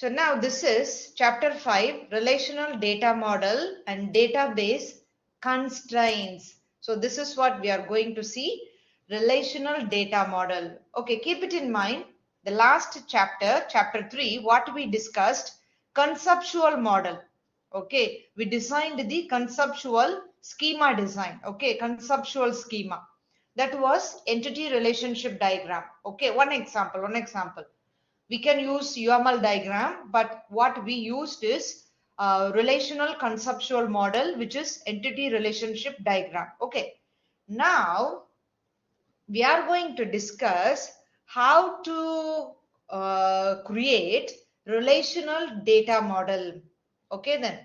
So now this is chapter 5, relational data model and database constraints. So this is what we are going to see, relational data model. Okay, keep it in mind. The last chapter, chapter 3, what we discussed, conceptual model. Okay, we designed the conceptual schema design. Okay, conceptual schema. That was entity relationship diagram. Okay, one example. We can use UML diagram, but what we used is relational conceptual model, which is entity relationship diagram. Okay, now we are going to discuss how to create relational data model. Okay, then.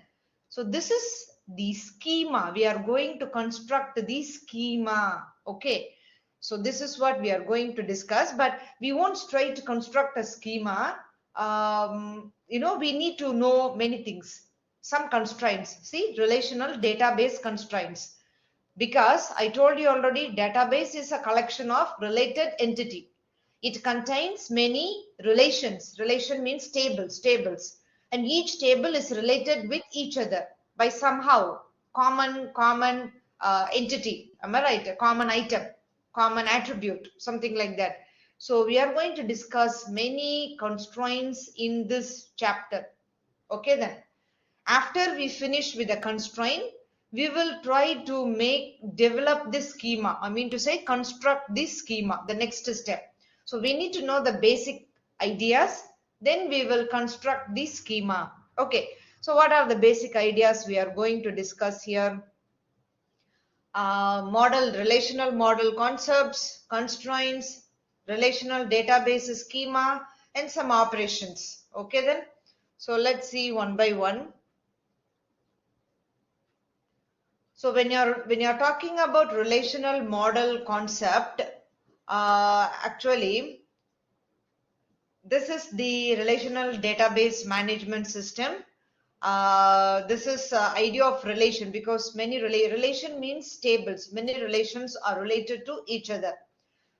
So this is the schema. We are going to construct the schema. Okay. So this is what we are going to discuss, but we won't try to construct a schema. We need to know many things. Some constraints. See, relational database constraints. Because I told you already, database is a collection of related entity. It contains many relations. Relation means tables. And each table is related with each other by somehow common entity. Am I right? A common item, common attribute, something like that. So we are going to discuss many constraints in this chapter. Okay then. After we finish with the constraint, we will try to develop this schema. I mean to say construct this schema, the next step. So we need to know the basic ideas, then we will construct this schema. Okay, so what are the basic ideas we are going to discuss here? Relational model concepts, constraints, relational database schema, and some operations. Okay then. So let's see one by one. So when you're talking about relational model concept, actually this is the relational database management system. This is idea of relation, because many relation means tables. Many relations are related to each other.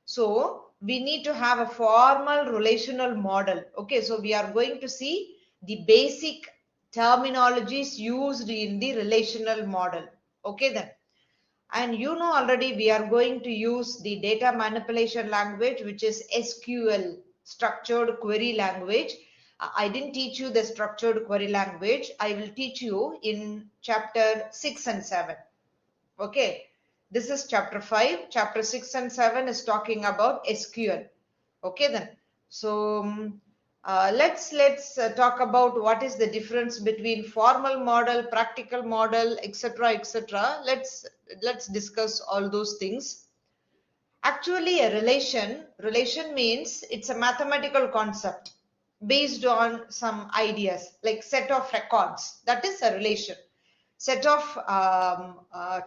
So we need to have a formal relational model. Okay, so we are going to see the basic terminologies used in the relational model. Okay then. And you know already we are going to use the data manipulation language, which is SQL, structured query language. I didn't teach you the structured query language. I will teach you in chapter 6 and 7. Okay. This is chapter 5. Chapter 6 and 7 is talking about SQL. Okay then. So let's talk about what is the difference between formal model, practical model, etc. Let's discuss all those things. Actually, a relation means it's a mathematical concept based on some ideas, like set of records. That is a relation. Set of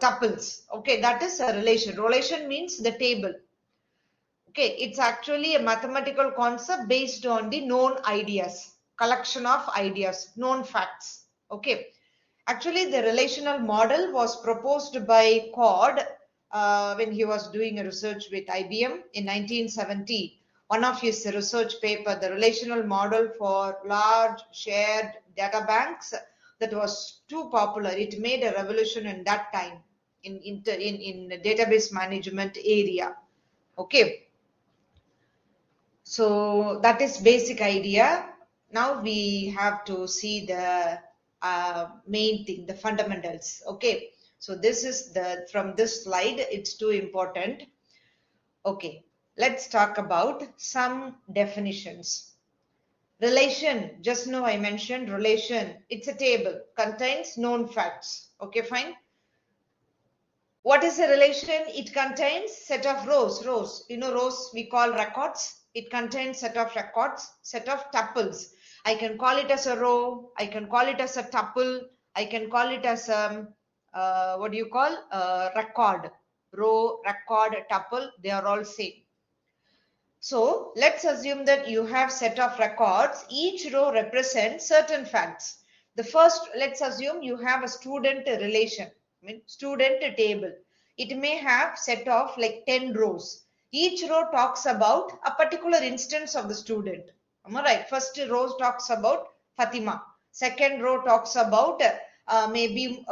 tuples. Okay, that is a relation. Relation means the table. Okay, it's actually a mathematical concept based on the known ideas, collection of ideas, known facts. Okay, actually the relational model was proposed by Cord when he was doing a research with IBM in 1970. One of his research paper, the relational model for large shared data banks, that was too popular. It made a revolution in that time in database management area. Okay. So that is basic idea. Now we have to see the main thing, the fundamentals. Okay. So this is from this slide, it's too important. Okay. Let's talk about some definitions. Relation, just now I mentioned relation. It's a table, contains known facts. Okay, fine. What is a relation? It contains set of rows. You know, rows we call records. It contains set of records, set of tuples. I can call it as a row. I can call it as a tuple. I can call it as a, record. Row, record, tuple, they are all same. So let's assume that you have set of records. Each row represents certain facts. The first, let's assume you have a student relation, student table. It may have set of like 10 rows. Each row talks about a particular instance of the student. Am I right? First row talks about Fatima. Second row talks about maybe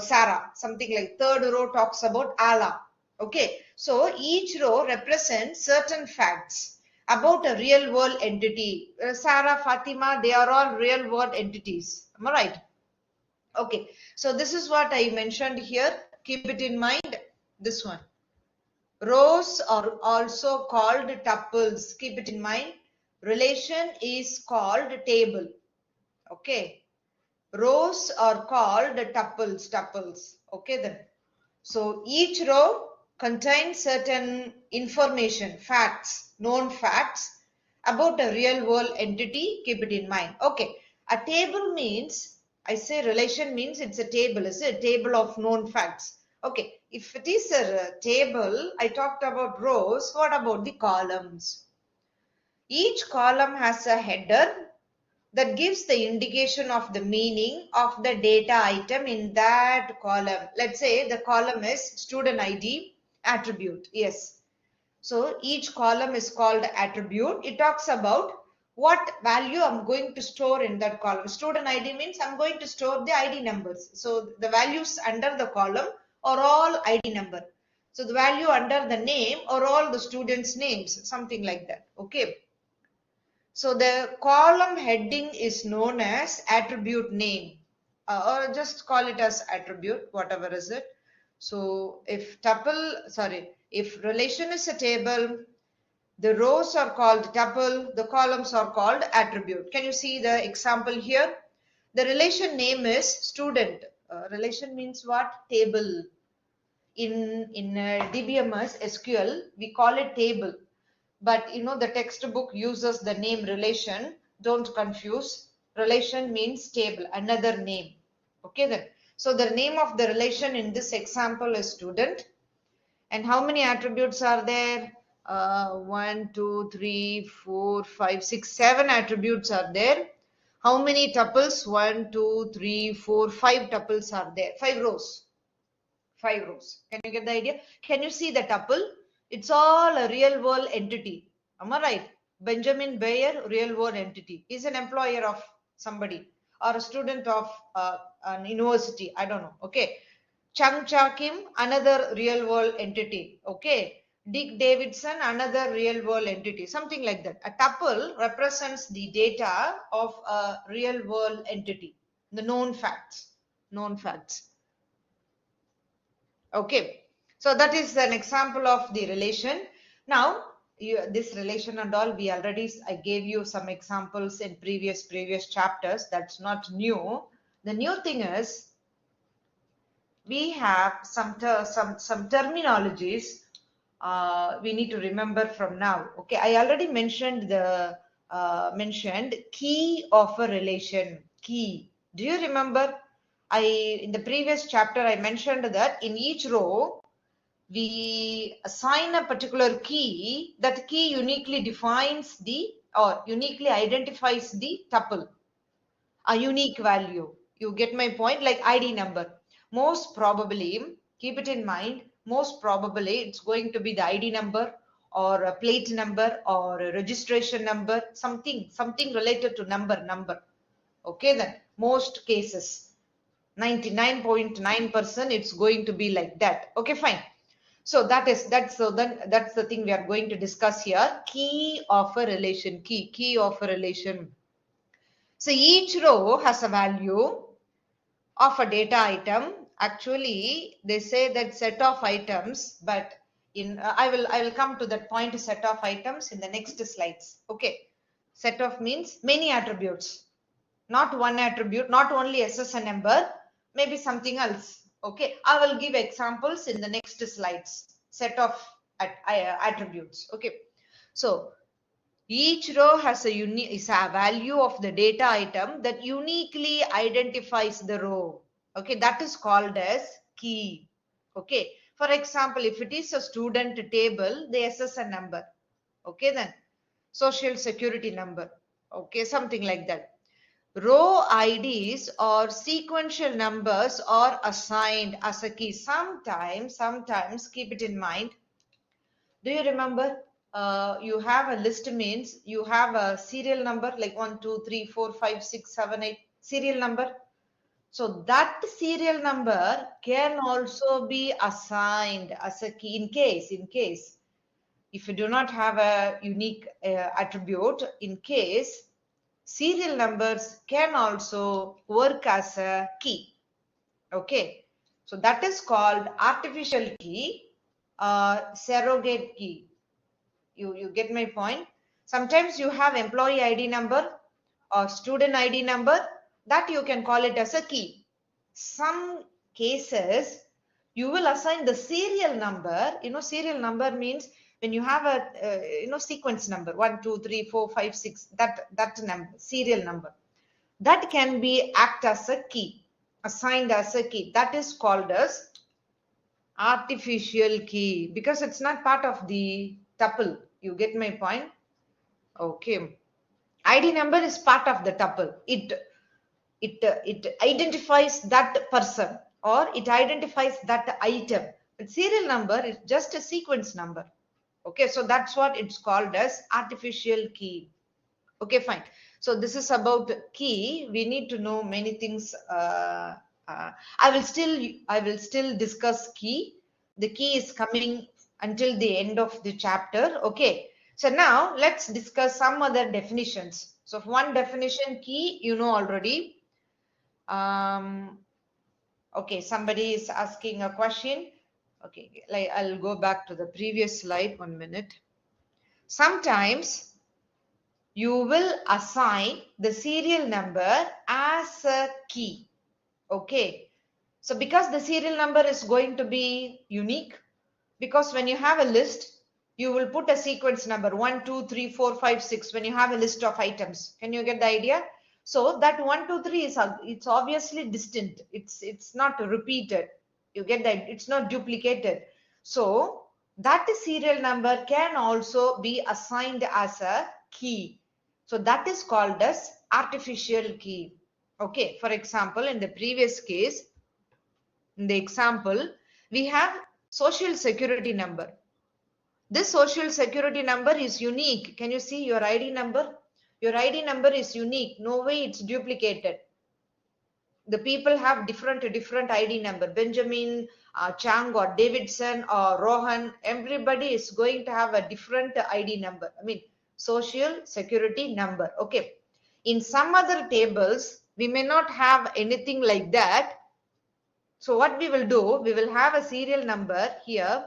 Sarah, something like. Third row talks about Allah. Okay, so each row represents certain facts about a real world entity. Sarah, Fatima, they are all real world entities. Am I right? Okay, so this is what I mentioned here. Keep it in mind. This one. Rows are also called tuples. Keep it in mind. Relation is called table. Okay. Rows are called tuples. Okay then. So each row contains certain information, facts, known facts about a real world entity. Keep it in mind. Okay. A table means, I say relation means it's a table. It's a table of known facts. Okay. If it is a table, I talked about rows. What about the columns? Each column has a header that gives the indication of the meaning of the data item in that column. Let's say the column is student ID attribute. Yes. So each column is called attribute. It talks about what value I'm going to store in that column. Student ID means I'm going to store the ID numbers. So the values under the column are all ID number. So the value under the name are all the students' names, something like that. Okay. So the column heading is known as attribute name, or just call it as attribute, whatever is it. So if if relation is a table, the rows are called tuple, the columns are called attribute. Can you see the example here? The relation name is student. Relation means what? Table. In DBMS SQL, we call it table. But you know, the textbook uses the name relation. Don't confuse. Relation means table, another name. Okay then. So the name of the relation in this example is student. And how many attributes are there? 1, 2, 3, 4, 5, 6, 7 attributes are there. How many tuples? 1, 2, 3, 4, 5 tuples are there. 5 rows. 5 rows. Can you get the idea? Can you see the tuple? It's all a real world entity. Am I right? Benjamin Bayer, real world entity. He's an employer of somebody or a student of an university. I don't know. Okay. Chung Cha Kim, another real world entity. Okay. Dick Davidson, another real world entity. Something like that. A tuple represents the data of a real world entity. The known facts. Known facts. Okay, so that is an example of the relation. Now, this relation and all, I gave you some examples in previous chapters. That's not new. The new thing is we have some terminologies we need to remember from now. Okay, I already mentioned the mentioned key of a relation. Key. Do you remember? In the previous chapter I mentioned that in each row we assign a particular key. That key uniquely defines or uniquely identifies the tuple, a unique value. You get my point? Like ID number. Most probably, keep it in mind, most probably it's going to be the ID number or a plate number or a registration number, something related to number. Okay then, most cases, 99.9% it's going to be like that. Okay, fine. So that's the thing we are going to discuss here. Key of a relation. Key of a relation. So each row has a value of a data item. Actually, they say that set of items, but I will come to that point, set of items, in the next slides. Okay, set of means many attributes, not one attribute, not only SSN number, maybe something else. Okay, I will give examples in the next slides. Set of attributes. Okay, so each row has is a value of the data item that uniquely identifies the row. Okay, that is called as key. Okay, for example, if it is a student table, the SSN number. Okay, then social security number. Okay, something like that. Row IDs or sequential numbers are assigned as a key. Sometimes, keep it in mind. Do you remember? you have a list means you have a serial number like 1, 2, 3, 4, 5, 6, 7, 8 serial number. So that serial number can also be assigned as a key in case if you do not have a unique attribute, in case serial numbers can also work as a key. Okay, so that is called artificial key or surrogate key. You get my point? Sometimes you have employee ID number or student ID number, that you can call it as a key. Some cases you will assign the serial number. Serial number means when you have a sequence number 1, 2, 3, 4, 5, 6, that number, serial number, that can be act as a key, assigned as a key. That is called as artificial key because it's not part of the tuple. You get my point? Okay. ID number is part of the tuple. It identifies that person or it identifies that item. But serial number is just a sequence number. Okay, so that's what it's called as artificial key. Okay, fine. So this is about key. We need to know many things. I will still discuss key. The key is coming until the end of the chapter. Okay. So now let's discuss some other definitions. So one definition, key, you know already. Okay, somebody is asking a question. Okay, like I'll go back to the previous slide 1 minute. Sometimes you will assign the serial number as a key. Okay, so because the serial number is going to be unique, because when you have a list, you will put a sequence number 1, 2, 3, 4, 5, 6 when you have a list of items. Can you get the idea? So that 1, 2, 3 is it's obviously distinct. It's not repeated. You get that? It's not duplicated. So that serial number can also be assigned as a key. So that is called as artificial key. Okay, for example, in the previous case, in the example, we have social security number. This social security number is unique. Can you see your ID number? Your ID number is unique. No way it's duplicated. The people have different ID number. Benjamin, Chang or Davidson or Rohan, everybody is going to have a different ID number. I mean, social security number. Okay. In some other tables, we may not have anything like that. So what we will do, we will have a serial number here.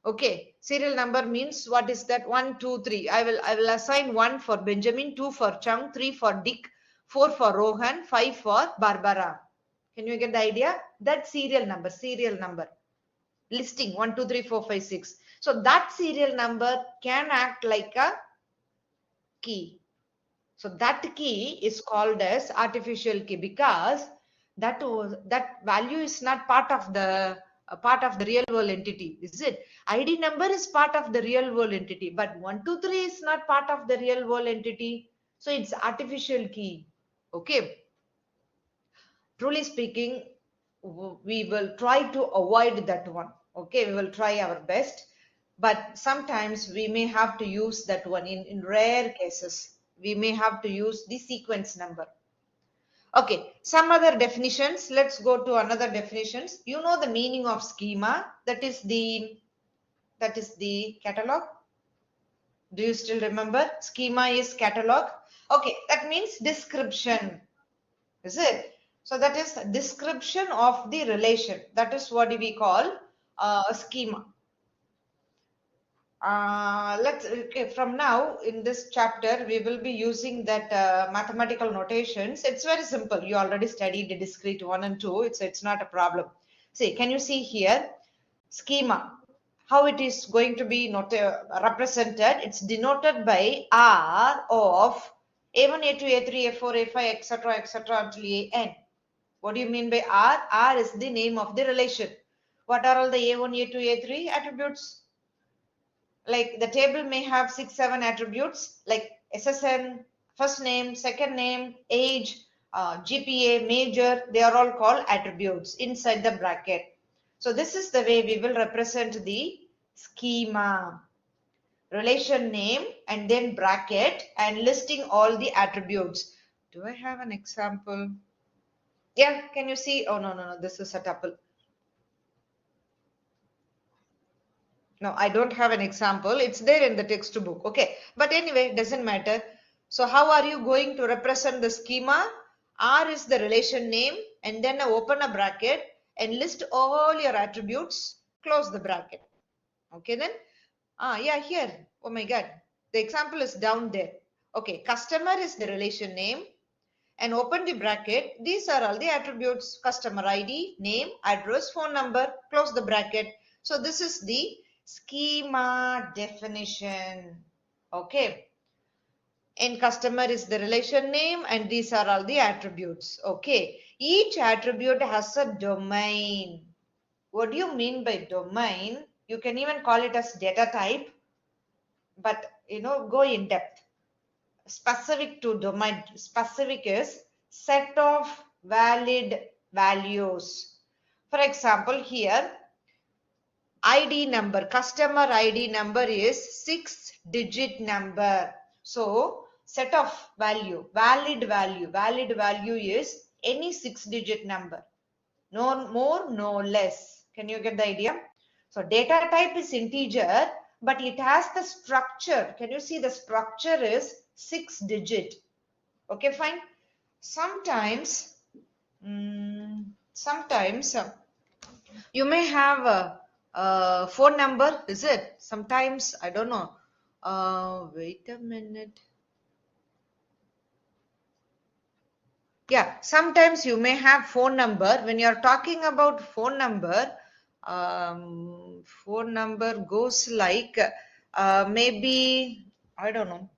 Okay, serial number means what is that? 1, 2, 3. I will assign 1 for Benjamin, 2 for Chung, 3 for Dick, 4 for Rohan, 5 for Barbara. Can you get the idea? That serial number. Listing 1, 2, 3, 4, 5, 6. So that serial number can act like a key. So that key is called as artificial key because that value is not part of the real world entity, is it? ID number is part of the real world entity, but 1, 2, 3 is not part of the real world entity. So it's artificial key. Okay. Truly speaking, we will try to avoid that one. Okay, we will try our best, but sometimes we may have to use that one. In rare cases, we may have to use the sequence number. Okay, some other definitions. Let's go to another definitions. You know the meaning of schema. That is the catalog. Do you still remember? Schema is catalog. Okay, that means description. Is it? So that is description of the relation. That is what we call a schema. From now in this chapter we will be using that mathematical notations. It's very simple. You already studied the discrete 1 and 2. It's not a problem. See, can you see here schema, how it is going to be represented? It's denoted by R of A1, A2, A3, A4, A5, etc. until AN. What do you mean by R? R is the name of the relation. What are all the A1, A2, A3 attributes? Like the table may have 6, 7 attributes like SSN, first name, second name, age, GPA, major. They are all called attributes inside the bracket. So this is the way we will represent the schema. relation name and then bracket and listing all the attributes. Do I have an example? Yeah, can you see? Oh, no, this is a tuple. No, I don't have an example. It's there in the textbook. Okay. But anyway, it doesn't matter. So how are you going to represent the schema? R is the relation name and then open a bracket and list all your attributes, close the bracket. Okay then? Yeah, here. Oh my God. The example is down there. Okay. Customer is the relation name and open the bracket. These are all the attributes: customer ID, name, address, phone number, close the bracket. So this is the schema definition. Okay. And customer is the relation name and these are all the attributes. Okay. Each attribute has a domain. What do you mean by domain? You can even call it as data type, but go in depth. Specific to domain, specific is set of valid values. For example, here ID number, customer ID number is 6-digit number. So set of value, valid value is any 6-digit number. No more, no less. Can you get the idea? So data type is integer, but it has the structure. Can you see the structure is 6-digit? Okay, fine. Sometimes, you may have a phone number, is it? Sometimes, I don't know. Wait a minute. Yeah, sometimes you may have phone number. When you're talking about phone number goes like maybe, I don't know.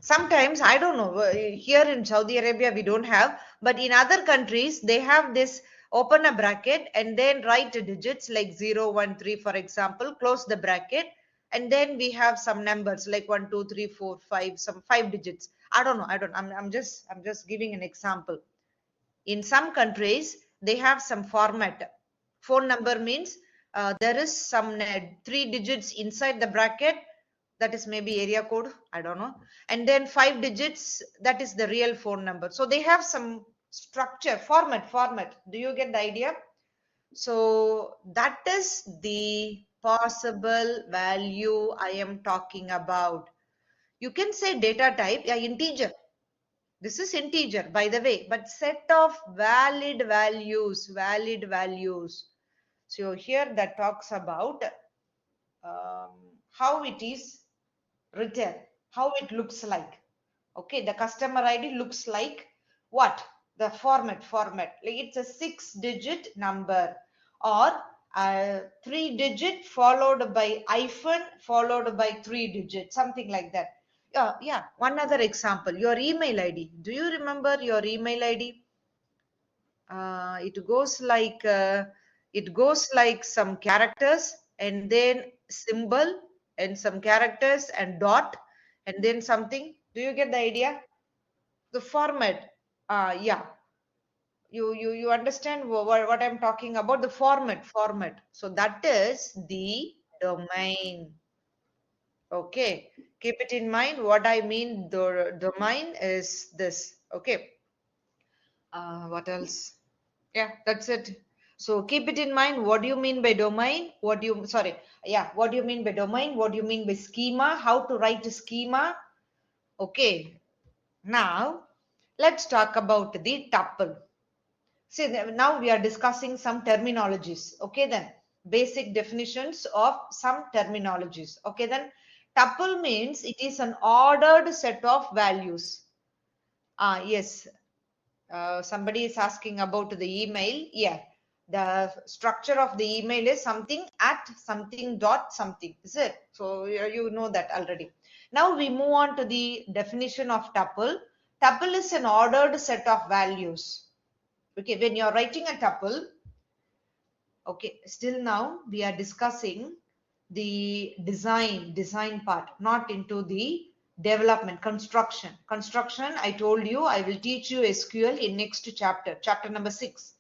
Sometimes, I don't know, here in Saudi Arabia we don't have, but in other countries they have this: open a bracket and then write digits like 0, 1, 3, for example, close the bracket, and then we have some numbers like 1, 2, 3, 4, 5, some 5 digits. I don't know, I'm just giving an example. In some countries they have some format. Phone number means there is some 3 digits inside the bracket, that is maybe area code, I don't know, and then 5 digits, that is the real phone number. So they have some structure, format. Do you get the idea? So that is the possible value I am talking about. You can say data type, yeah, integer. This is integer, by the way, but set of valid values. So here that talks about how it is written, how it looks like. Okay, the customer ID looks like what? The format. Like it's a 6-digit number, or a 3-digit followed by hyphen followed by 3 digits, something like that. Yeah. One other example, your email ID. Do you remember your email ID? It goes like some characters and then symbol and some characters and dot and then something. Do you get the idea? The format. Yeah. You understand what I'm talking about? The format. So that is the domain. Okay. Keep it in mind. What I mean, the domain is this. Okay. What else? Yeah, that's it. So keep it in mind. What do you mean by domain? What do you mean by domain? What do you mean by schema? How to write a schema? Okay. Now, let's talk about the tuple. See, now we are discussing some terminologies. Okay, then basic definitions of some terminologies. Okay, then tuple means it is an ordered set of values. Yes, somebody is asking about the email. Yeah, the structure of the email is something at something dot something, is it? So you know that already. Now we move on to the definition of tuple. Tuple is an ordered set of values. Okay, when you're writing a tuple, okay, still now we are discussing the design part, not into the development, construction. I told you I will teach you SQL in next chapter number 6.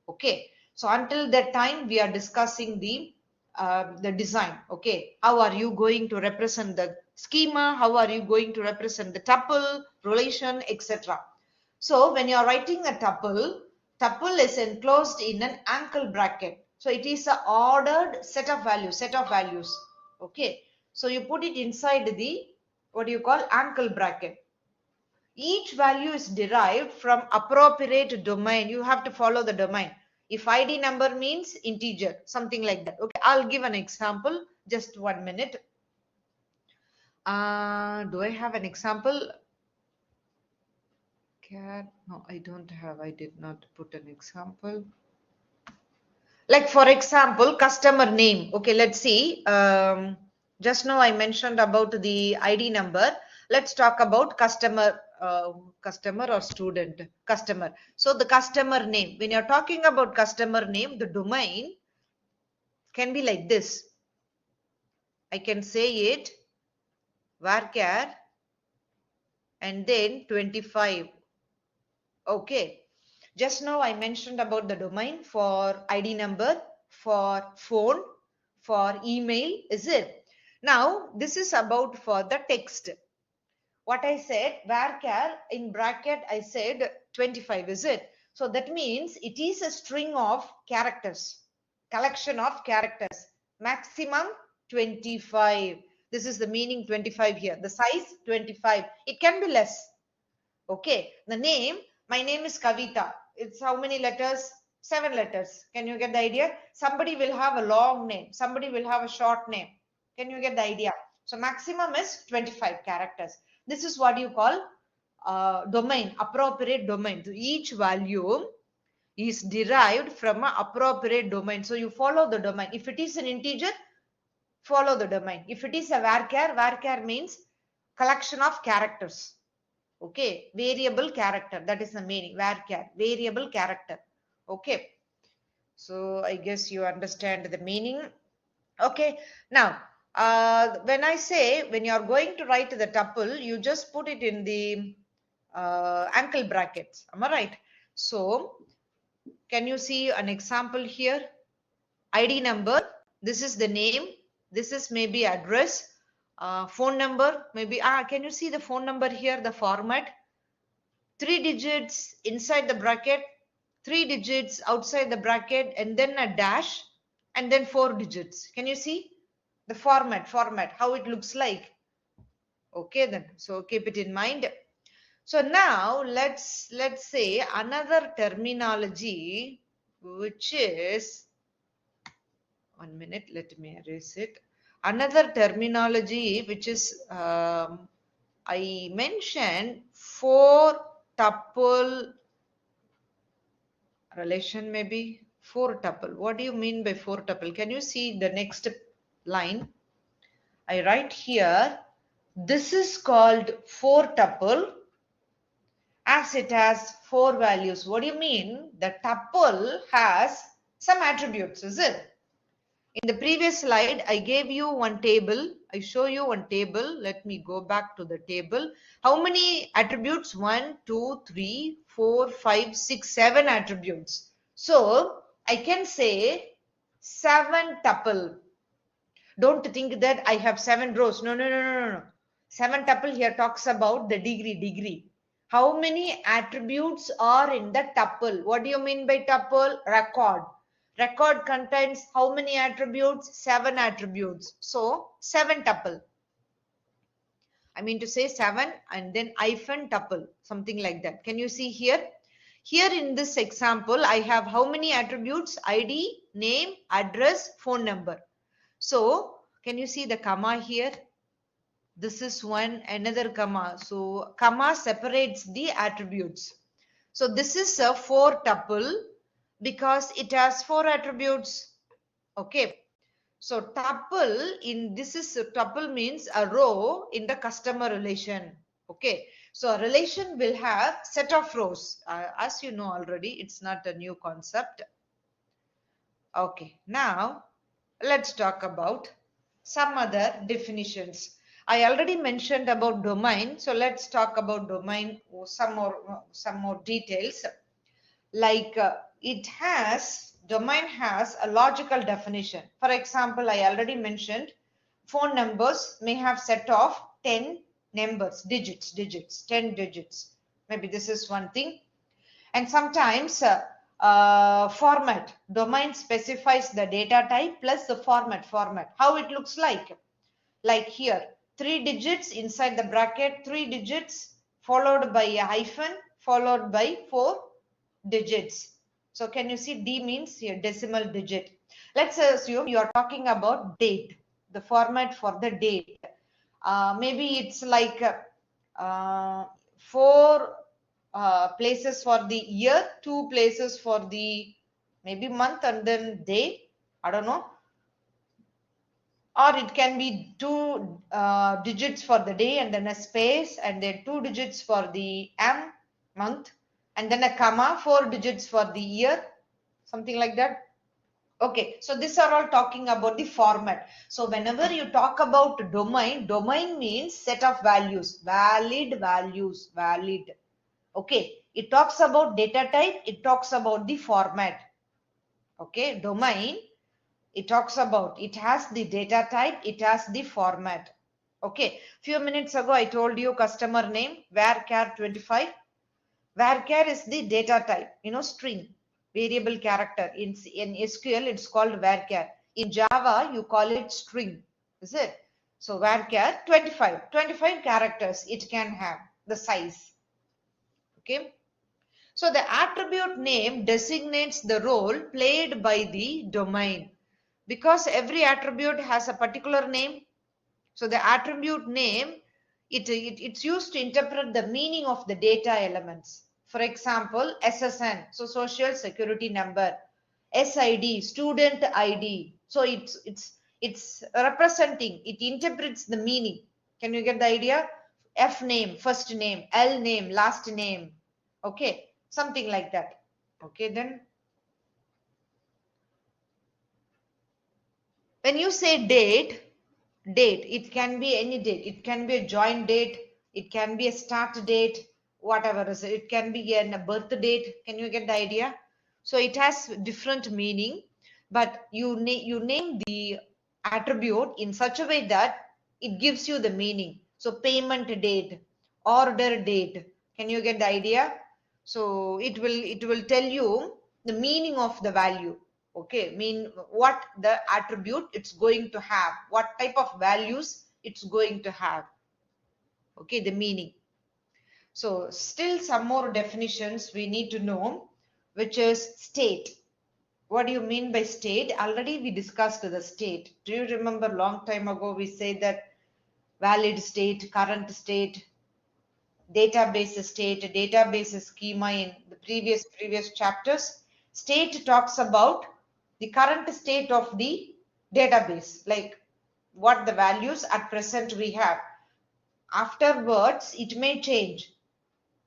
Okay, so until that time we are discussing the the design. Okay, how are you going to represent the schema? How are you going to represent the tuple, relation, etc. So when you are writing a tuple is enclosed in an angle bracket. So it is a ordered set of values. Okay, so you put it inside the, what do you call, angle bracket. Each value is derived from appropriate domain. You have to follow the domain. If ID number means integer, something like that. Okay, I'll give an example. Just 1 minute. Do I have an example? No, I don't have. I did not put an example. Like for example, customer name. Okay, let's see. Just now I mentioned about the ID number. Let's talk about customer or student. Customer. So the customer name. When you're talking about customer name, the domain can be like this. I can say it varchar and then 25. Okay. Just now I mentioned about the domain for ID number, for phone, for email, is it? Now this is about for the text. What I said, varchar in bracket, I said 25, is it? So that means it is a string of characters, collection of characters, maximum 25. This is the meaning 25 here. The size 25. It can be less. Okay, the name, my name is Kavita. It's how many letters? 7 letters. Can you get the idea? Somebody will have a long name. Somebody will have a short name. Can you get the idea? So maximum is 25 characters. This is what you call domain, appropriate domain. So each value is derived from an appropriate domain. So you follow the domain. If it is an integer, follow the domain. If it is a varchar means collection of characters. Okay, variable character, that is the meaning, varchar, variable character. Okay, so I guess you understand the meaning. Okay, now when I say, when you are going to write the tuple, you just put it in the angle brackets, am I right? So can you see an example here? ID number, this is the name, this is maybe address, phone number, maybe, can you see the phone number here, the format? 3 digits inside the bracket, 3 digits outside the bracket, and then a dash, and then 4 digits. Can you see the format, how it looks like? Okay then, so keep it in mind. So now let's say another terminology, which is, 1 minute, let me erase it. Another terminology which is I mentioned 4 tuple relation, maybe 4 tuple. What do you mean by 4 tuple? Can you see the next line? I write here, this is called 4 tuple as it has 4 values. What do you mean? The tuple has some attributes, is it? In the previous slide, I gave you one table. I show you one table. Let me go back to the table. How many attributes? 1, 2, 3, 4, 5, 6, 7 attributes. So I can say 7 tuple. Don't think that I have 7 rows. No. 7 tuple here talks about the degree. How many attributes are in the tuple? What do you mean by tuple? Record. Record contains how many attributes? 7 attributes. So 7 tuple. I mean to say 7 and then hyphen tuple, something like that. Can you see here? Here in this example, I have how many attributes? ID, name, address, phone number. So can you see the comma here? This is one, another comma. So comma separates the attributes. So this is a 4 tuple because it has 4 attributes. Okay. So tuple tuple means a row in the customer relation. Okay. So a relation will have set of rows. As you know already, it's not a new concept. Okay. Now let's talk about some other definitions. I already mentioned about domain. So let's talk about domain or some more details. Like it has domain has a logical definition. For example, I already mentioned phone numbers may have set of 10 numbers, digits, 10 digits. Maybe this is one thing. And sometimes format, domain specifies the data type plus the format, how it looks like here, 3 digits inside the bracket, 3 digits followed by a hyphen, followed by 4 digits. So can you see D means here decimal digit. Let's assume you are talking about date, the format for the date. Maybe it's like 4 places for the year, 2 places for the maybe month and then day. I don't know. Or it can be 2 digits for the day and then a space and then 2 digits for the month and then a comma, 4 digits for the year, something like that. Okay, so these are all talking about the format. So whenever you talk about domain means set of values, valid values, valid. Okay, it talks about data type, it talks about the format. Okay, domain, it talks about, it has the data type, it has the format. Okay, few minutes ago I told you customer name, varchar 25. Varchar is the data type, string, variable character. In SQL, it's called varchar. In Java, you call it string, is it? So varchar 25 characters it can have, the size. Okay. So the attribute name designates the role played by the domain. Because every attribute has a particular name, so the attribute name, it's used to interpret the meaning of the data elements. For example, SSN, so social security number, SID, student ID. So it's representing, it interprets the meaning. Can you get the idea? F name, first name, L name, last name. Okay, something like that. Okay, then when you say date, it can be any date. It can be a join date, it can be a start date, whatever is it. It can be a birth date. Can you get the idea? So it has different meaning, but you name the attribute in such a way that it gives you the meaning. So payment date, order date. Can you get the idea? So it will tell you the meaning of the value. Okay, mean what the attribute it's going to have, what type of values it's going to have. Okay, the meaning. So still some more definitions we need to know, which is state. What do you mean by state? Already we discussed the state. Do you remember long time ago we said that valid state, current state, database schema in the previous chapters. State talks about the current state of the database, like what the values at present we have. Afterwards, it may change,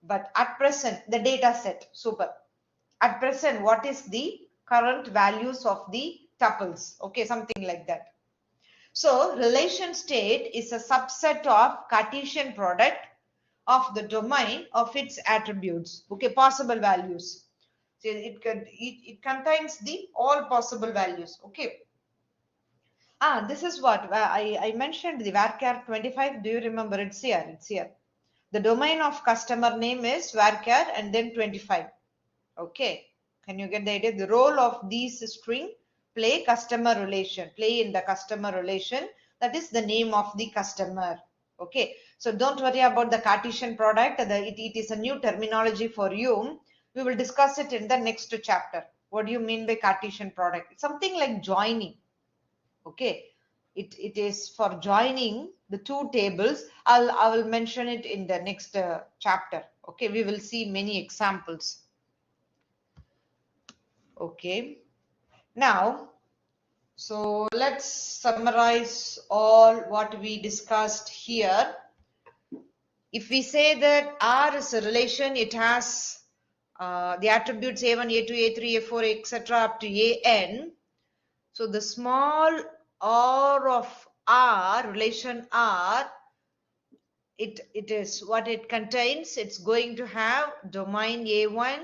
but at present, the data set, super. At present, what is the current values of the tuples? Okay, something like that. So, relation state is a subset of Cartesian product of the domain of its attributes. Okay, possible values. So it contains the all possible values. Okay. This is what I mentioned the varchar 25. Do you remember? It's here. It's here. The domain of customer name is varchar and then 25. Okay. Can you get the idea? The role of these string play customer relation, play in the customer relation. That is the name of the customer. Okay. So don't worry about the Cartesian product. It is a new terminology for you. We will discuss it in the next chapter. What do you mean by Cartesian product? It's something like joining. Okay. It is for joining the two tables. I will mention it in the next chapter. Okay. We will see many examples. Okay. Now, so let's summarize all what we discussed here. If we say that R is a relation, it has the attributes A1, A2, A3, A4, etc. up to AN. So the small r of R, relation R, it is what it contains. It's going to have domain A1.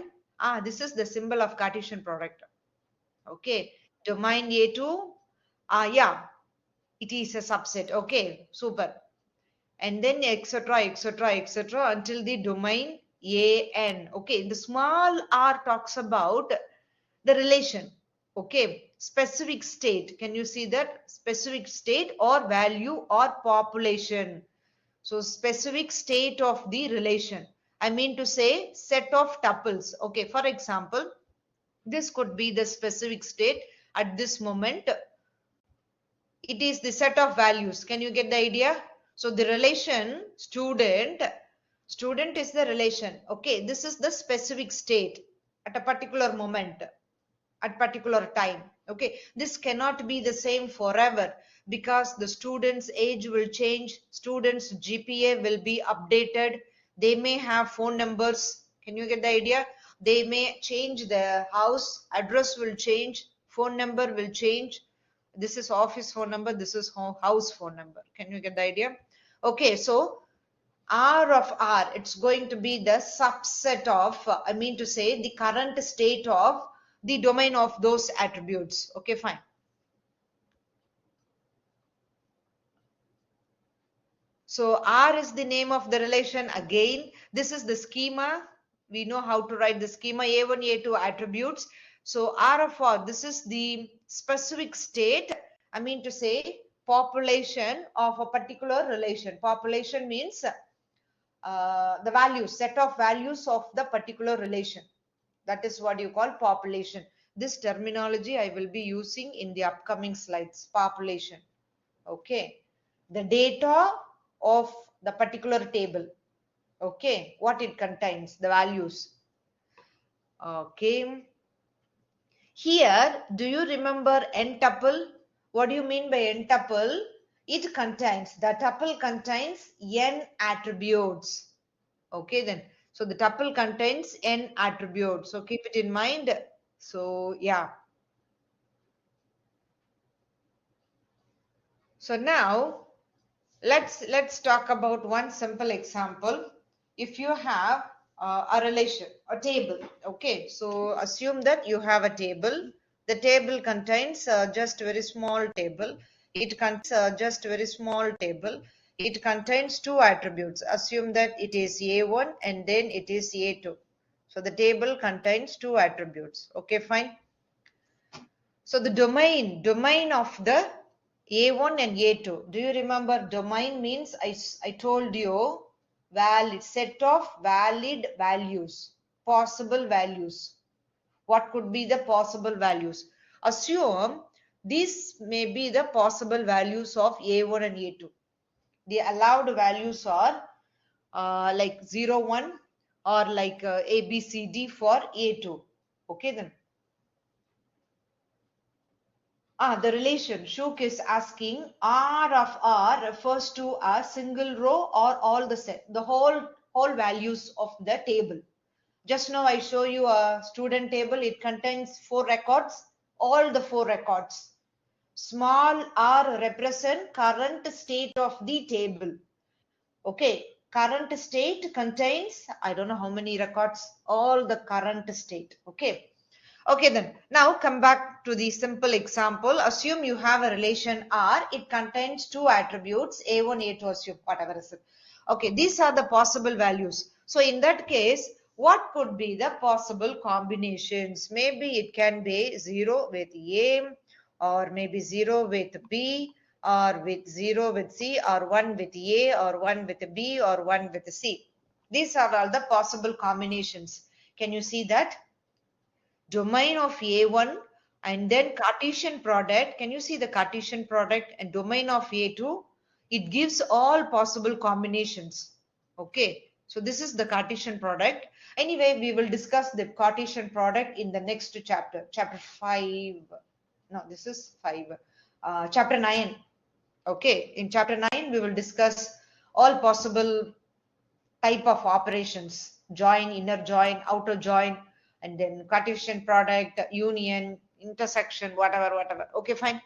This is the symbol of Cartesian product. Okay, domain A2, yeah, it is a subset. Okay, super. And then etc., etc., etc. until the domain an. Okay, the small r talks about the relation. Okay, specific state. Can you see that? Specific state or value or population. So specific state of the relation. I mean to say set of tuples. Okay, for example, this could be the specific state at this moment. It is the set of values. Can you get the idea? So the relation student is the relation. Okay, this is the specific state at a particular moment, at particular time. Okay, this cannot be the same forever because the student's age will change, student's GPA will be updated, they may have phone numbers. Can you get the idea? They may change, their house address will change, phone number will change. This is office phone number, this is house phone number. Can you get the idea? Okay, so R of R, it's going to be the subset of, I mean to say, the current state of the domain of those attributes. Okay, fine. So R is the name of the relation. Again, this is the schema. We know how to write the schema. A1, A2 attributes. So R of R, this is the specific state. I mean to say, population of a particular relation. Population means the values, set of values of the particular relation. That is what you call population. This terminology I will be using in the upcoming slides. Population. Okay. The data of the particular table. Okay. What it contains, the values. Okay. Here, do you remember n tuple? What do you mean by n tuple? It contains, the tuple contains n attributes. Okay then. So the tuple contains n attributes. So keep it in mind. So yeah. So now let's talk about one simple example. If you have a relation, a table. Okay. So assume that you have a table. The table contains just very small table. It contains just very small table. It contains two attributes. Assume that it is A1 and then it is A2. So the table contains two attributes. Okay, fine. So the domain of the A1 and A2. Do you remember domain means I told you valid set of valid values, possible values. What could be the possible values? Assume these may be the possible values of A1 and A2. The allowed values are like 0, 1 or like A, B, C, D for A2. Okay then. The relation Shuk is asking, R of R refers to a single row or all the set, the whole values of the table. Just now I show you a student table. It contains 4 records, all the 4 records. Small r represent current state of the table. Okay, current state contains, I don't know how many records, all the current state. Okay. Okay then, now come back to the simple example. Assume you have a relation R. It contains two attributes, A1, A2, assume whatever is it. Okay, these are the possible values. So in that case, what could be the possible combinations? Maybe it can be 0 with A, or maybe 0 with B, or with 0 with C, or 1 with A, or 1 with B, or 1 with C. These are all the possible combinations. Can you see that? Domain of A1 and then Cartesian product. Can you see the Cartesian product and domain of A2? It gives all possible combinations. Okay, so this is the Cartesian product. Anyway, we will discuss the Cartesian product in the next chapter, chapter 5. No, this is 5. Chapter 9. Okay, in chapter 9, we will discuss all possible type of operations, join, inner join, outer join, and then Cartesian product, union, intersection, whatever. Okay, fine.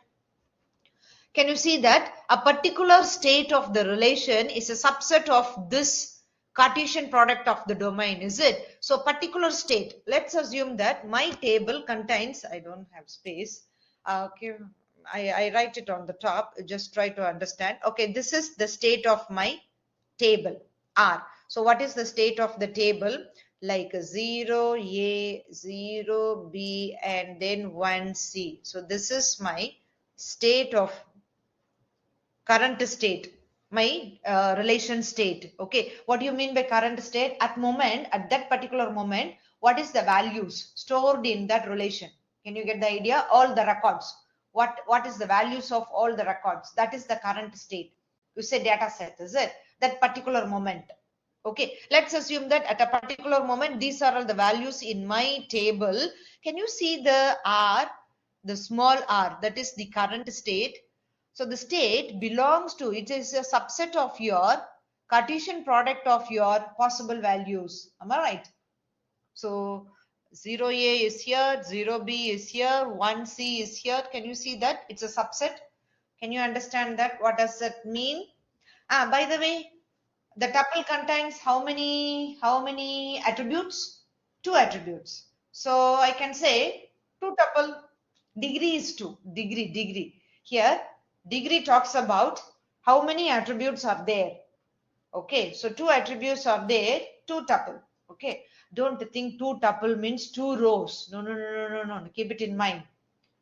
Can you see that a particular state of the relation is a subset of this Cartesian product of the domain, is it? So particular state, let's assume that my table contains, I don't have space. Okay, I write it on the top, just try to understand. Okay, this is the state of my table R. So what is the state of the table? Like 0A, 0B, and then 1C. So this is my state of current state, my relation state. Okay, what do you mean by current state? At that particular moment, what is the values stored in that relation? Can you get the idea? All the records. What is the values of all the records? That is the current state. You say data set, is it? That particular moment. Okay, let's assume that at a particular moment, these are all the values in my table. Can you see the R, the small r, that is the current state? So the state belongs to, it is a subset of your Cartesian product of your possible values. Am I right? So 0A is here, 0B is here, 1C is here. Can you see that? It's a subset. Can you understand that? What does that mean? By the way, the tuple contains how many attributes? Two attributes. So I can say two tuple, degree is 2, degree. Here, degree talks about how many attributes are there. Okay, so two attributes are there, two tuple. Okay, don't think two tuple means two rows. No. Keep it in mind.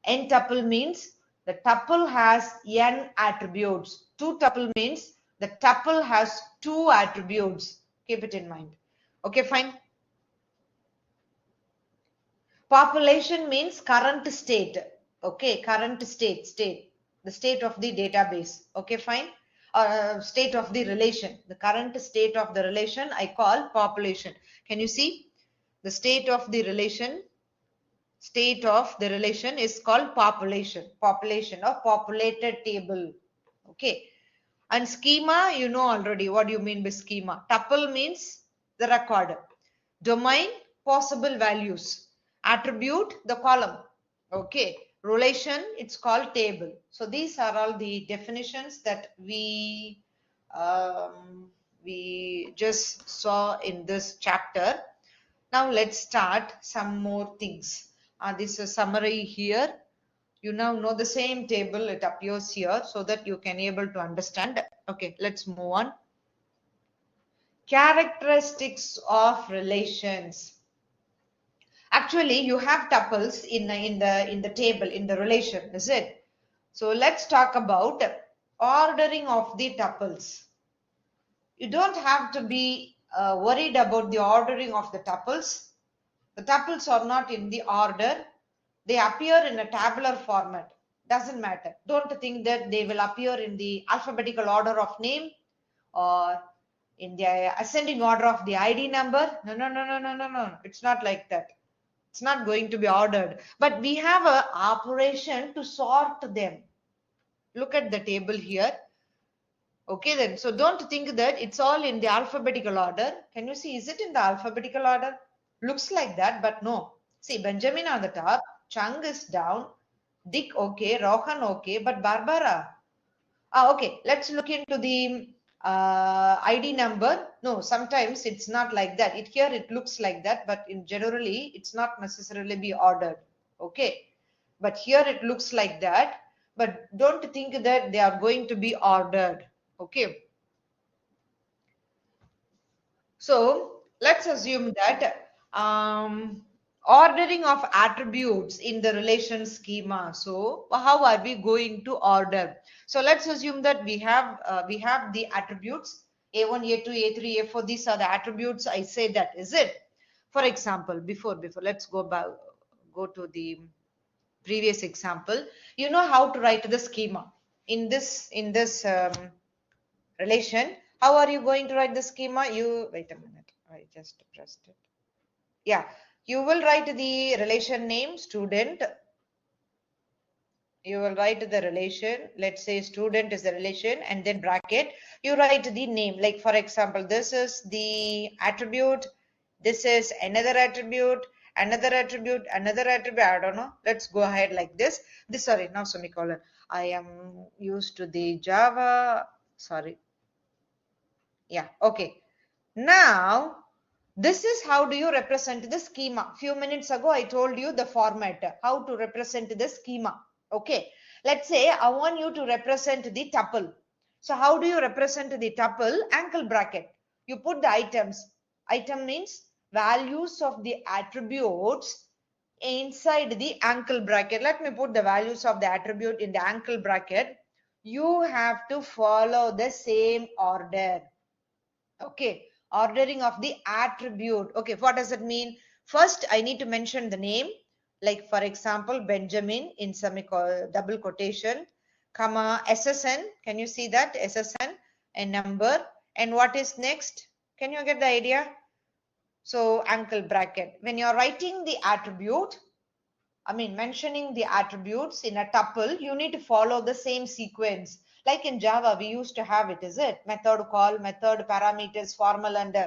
N tuple means the tuple has n attributes. Two tuple means the tuple has two attributes. Keep it in mind. Okay, fine. Population means current state. Okay, current state. The state of the database. Okay, fine. State of the relation. The current state of the relation I call population. Can you see? The state of the relation is called population or populated table. Okay, and schema, you know already what do you mean by schema. Tuple means the record, domain possible values, attribute the column. Okay, relation, it's called table. So these are all the definitions that we just saw in this chapter. Now let's start some more things. This is a summary here. You now know the same table, it appears here so that you can able to understand. Okay, let's move on. Characteristics of relations. Actually, you have tuples in the table, in the relation, is it? So let's talk about ordering of the tuples. You don't have to be worried about the ordering of the tuples. The tuples are not in the order. They appear in a tabular format. Doesn't matter. Don't think that they will appear in the alphabetical order of name or in the ascending order of the ID number. No. It's not like that. It's not going to be ordered. But we have an operation to sort them. Look at the table here. Okay then. So don't think that it's all in the alphabetical order. Can you see? Is it in the alphabetical order? Looks like that, but no. See, Benjamin on the top, Chung is down, Dick okay, Rohan okay, but Barbara. Okay, let's look into the ID number. No, sometimes it's not like that. Here it looks like that, but in generally it's not necessarily be ordered. Okay, but here it looks like that. But don't think that they are going to be ordered. Okay. So let's assume that ordering of attributes in the relation schema. So how are we going to order? So let's assume that we have the attributes A1, A2, A3, A4. These are the attributes. I say that, is it? For example, before let's go to the previous example. You know how to write the schema in this relation. How are you going to write the schema? You wait a minute. I just pressed it. Yeah, you will write the relation name student. You will write the relation. Let's say student is the relation and then bracket. You write the name. Like for example, this is the attribute. This is another attribute. Another attribute. Another attribute. I don't know. Let's go ahead like this. Sorry, now semicolon. I am used to the Java. Sorry. Yeah, okay. Now, this is how do you represent the schema. Few minutes ago, I told you the format, how to represent the schema. Okay. Let's say I want you to represent the tuple. So how do you represent the tuple? Angle bracket. You put the items. Item means values of the attributes inside the angle bracket. Let me put the values of the attribute in the angle bracket. You have to follow the same order. Okay, ordering of the attribute. Okay, what does it mean? First, I need to mention the name. Like for example, Benjamin in double quotation, comma, SSN. Can you see that? SSN and number. And what is next? Can you get the idea? So, angle bracket. When you're writing the attribute, mentioning the attributes in a tuple, you need to follow the same sequence. Like in Java, we used to have it, is it? Method call, method parameters, formal and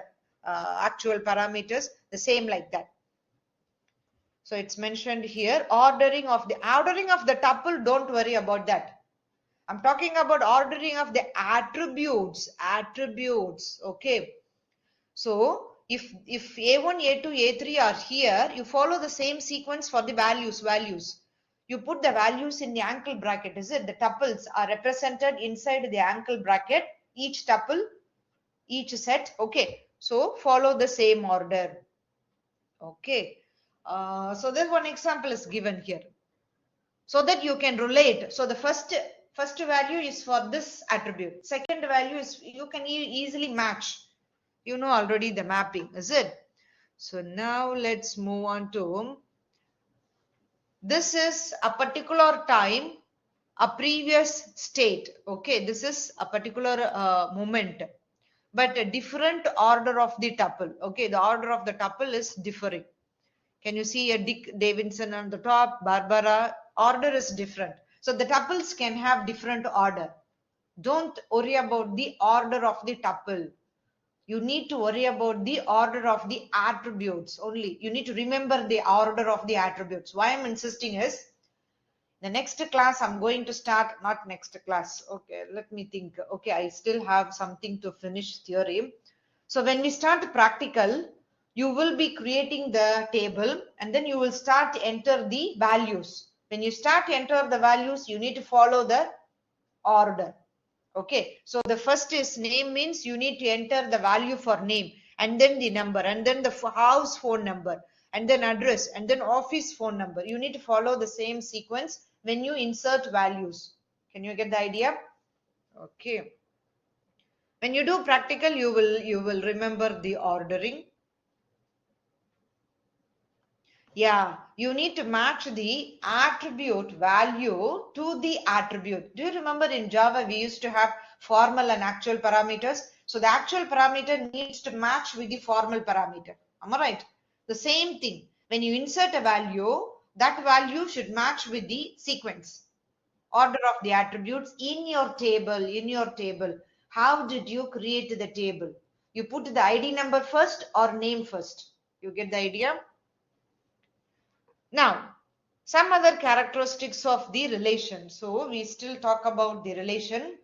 actual parameters, the same like that. So it's mentioned here, ordering of the tuple, don't worry about that. I'm talking about ordering of the attributes, okay? So if A1, A2, A3 are here, you follow the same sequence for the values. You put the values in the angle bracket, is it? The tuples are represented inside the angle bracket, each tuple, each set. Okay, so follow the same order. Okay, so there's one example is given here so that you can relate. So the first value is for this attribute. Second value is you can easily match. You know already the mapping, is it? So now let's move on to, this is a particular time, a previous state. Okay, this is a particular moment, but a different order of the tuple. Okay, the order of the tuple is differing. Can you see a Dick Davidson on the top, Barbara? Order is different. So the tuples can have different order. Don't worry about the order of the tuple. You need to worry about the order of the attributes only. You need to remember the order of the attributes. Why I'm insisting is, the next class I'm going to start, not next class. Okay, let me think. Okay, I still have something to finish theory. So when we start practical, you will be creating the table and then you will start to enter the values. When you start to enter the values, you need to follow the order. Okay, so the first is name, means you need to enter the value for name and then the number and then the house phone number and then address and then office phone number. You need to follow the same sequence when you insert values. Can you get the idea? Okay. When you do practical, you will remember the ordering. Yeah, you need to match the attribute value to the attribute. Do you remember in Java we used to have formal and actual parameters? So the actual parameter needs to match with the formal parameter. Am I right? The same thing. When you insert a value, that value should match with the sequence. Order of the attributes in your table. How did you create the table? You put the ID number first or name first. You get the idea? Now, some other characteristics of the relation. So we still talk about the relation.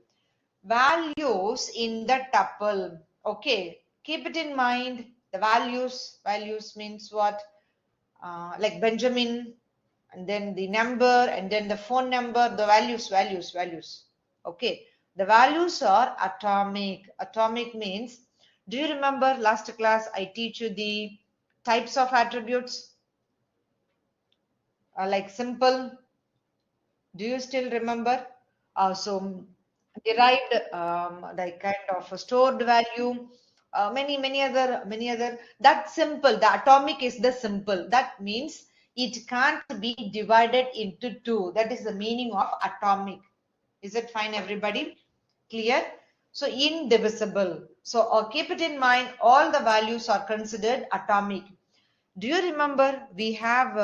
Values in the tuple. Okay, keep it in mind. The values means what? Like Benjamin, and then the number, and then the phone number, the values. Okay, the values are atomic. Atomic means, do you remember last class I teach you the types of attributes? Like simple. Do you still remember? So derived, like kind of a stored value, many other. That simple. The atomic is the simple. That means it can't be divided into two. That is the meaning of atomic. Is it fine, everybody? Clear? So indivisible. So keep it in mind. All the values are considered atomic. Do you remember we have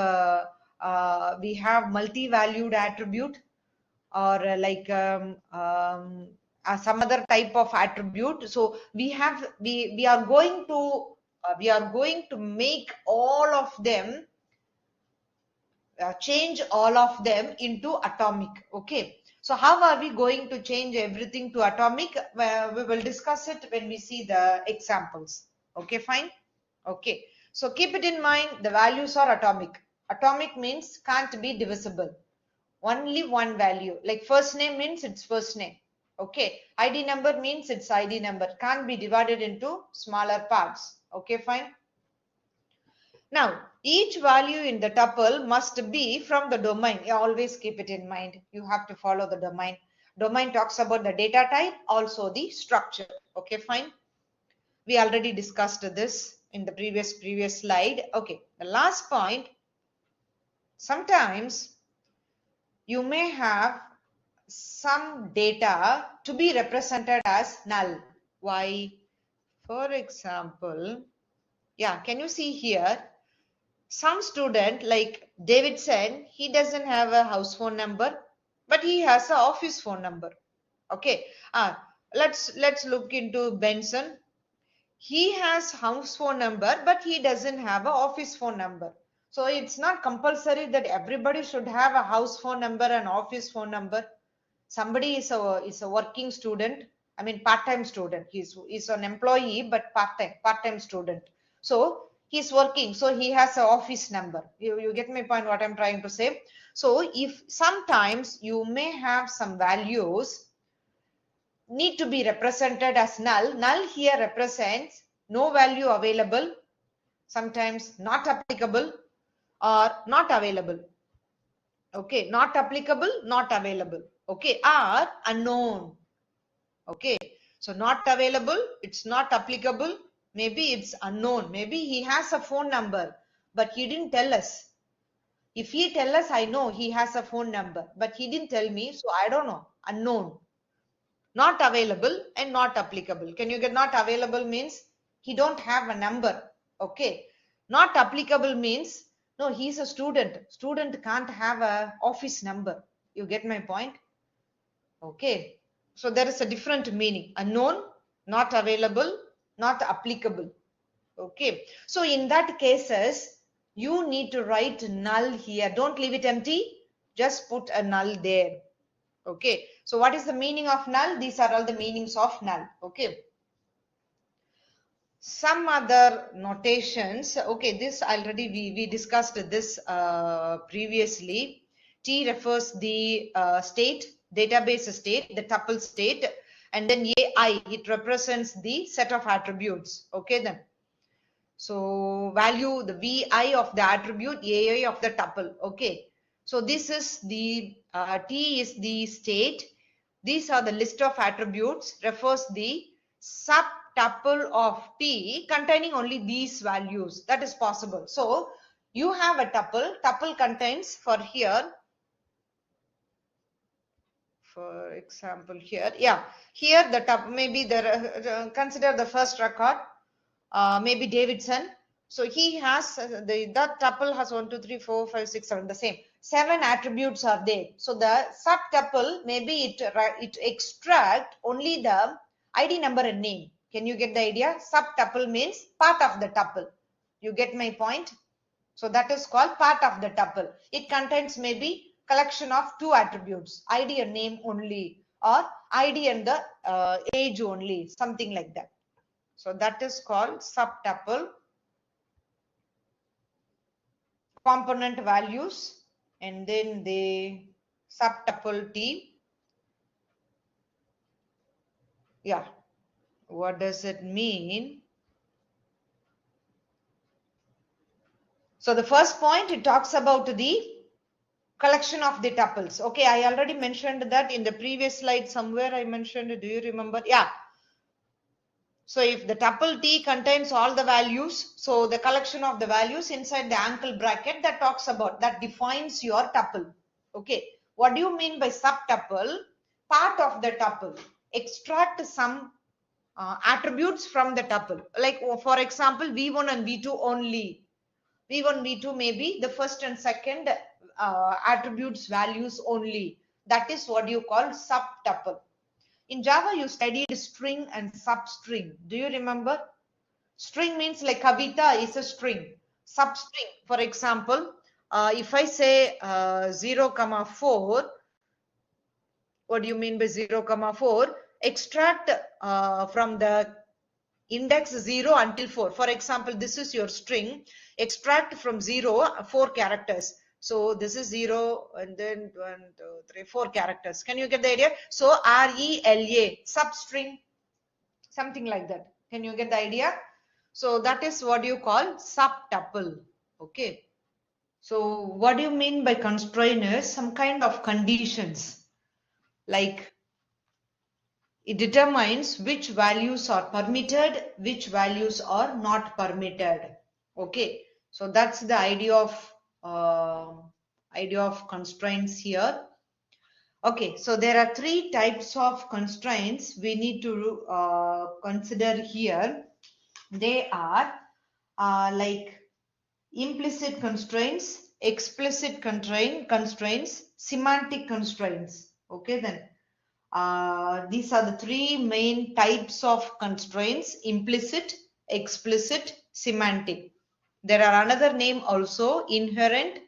multi-valued attribute, or some other type of attribute? So we are going to make all of them, change all of them into atomic. Okay, so how are we going to change everything to atomic? We will discuss it when we see the examples. Okay, fine. Okay, so keep it in mind, the values are atomic. Atomic means can't be divisible. Only one value. Like first name means it's first name. Okay, ID number means it's ID number. Can't be divided into smaller parts. Okay, fine. Now, each value in the tuple must be from the domain. You always keep it in mind. You have to follow the domain. Domain talks about the data type, also the structure. Okay, fine. We already discussed this in the previous slide. Okay, the last point. Sometimes you may have some data to be represented as null. Why? For example, yeah, can you see here? Some student like Davidson, he doesn't have a house phone number, but he has an office phone number. Okay, let's look into Benson. He has house phone number, but he doesn't have an office phone number. So it's not compulsory that everybody should have a house phone number and office phone number. Somebody is a working student, I mean part-time student. He's an employee but part-time student. So he's working, so he has an office number. You get my point what I'm trying to say. So if sometimes you may have some values need to be represented as null. Null here represents no value available, sometimes not applicable or not available. Okay, not applicable, not available. Okay, or unknown. Okay, so not available, it's not applicable, maybe it's unknown. Maybe he has a phone number, but he didn't tell us. If he tell us, I know he has a phone number, but he didn't tell me, so I don't know. Unknown. Not available and not applicable. Can you get not available means he don't have a number. Okay. Not applicable means no, he's a student. Student can't have a office number. You get my point? Okay. So there is a different meaning. Unknown, not available, not applicable. Okay. So in that cases, you need to write null here. Don't leave it empty. Just put a null there. Okay, so what is the meaning of null? These are all the meanings of null. Okay, some other notations. Okay, this already we discussed this previously. T refers the state, database state, the tuple state, and then AI, it represents the set of attributes. Okay, then. So value the vi of the attribute, ai of the tuple. Okay, so this is the t is the state. These are the list of attributes, refers the subtuple of t containing only these values. That is possible. So you have a tuple contains, for here, for example, here, yeah, here the tuple, maybe the consider the first record, maybe Davidson. So he has that tuple has 1, 2, 3, 4, 5, 6, 7, the same. 7 attributes are there. So the subtuple, maybe it extract only the ID number and name. Can you get the idea? Subtuple means part of the tuple. You get my point? So that is called part of the tuple. It contains maybe collection of 2 attributes, ID and name only, or ID and the age only, something like that. So that is called subtuple. Component values and then the subtuple T. Yeah, what does it mean? So the first point, it talks about the collection of the tuples. Okay, I already mentioned that in the previous slide somewhere. I mentioned, do you remember? Yeah. So if the tuple T contains all the values, so the collection of the values inside the angle bracket, that talks about, that defines your tuple. Okay, what do you mean by subtuple? Part of the tuple. Extract some attributes from the tuple. Like for example, V1 and V2 only. V1, V2 may be the first and second attributes values only. That is what you call subtuple. In Java, you studied string and substring. Do you remember? String means like Kavita is a string. Substring, for example, if I say 0, 4, what do you mean by 0, 4? Extract from the Index 0 until 4. For example, this is your string. Extract from 0 4 characters. So this is 0 and then 1, 2, 3, 4 characters. Can you get the idea? So RELA, substring, something like that. Can you get the idea? So that is what you call subtuple. Okay. So what do you mean by constraint is some kind of conditions, like it determines which values are permitted, which values are not permitted. Okay, so that's the idea of constraints here. Okay, so there are three types of constraints we need to consider here. They are like implicit constraints, explicit constraints, semantic constraints. Okay, then these are the three main types of constraints: implicit, explicit, semantic. There are another name also: inherent,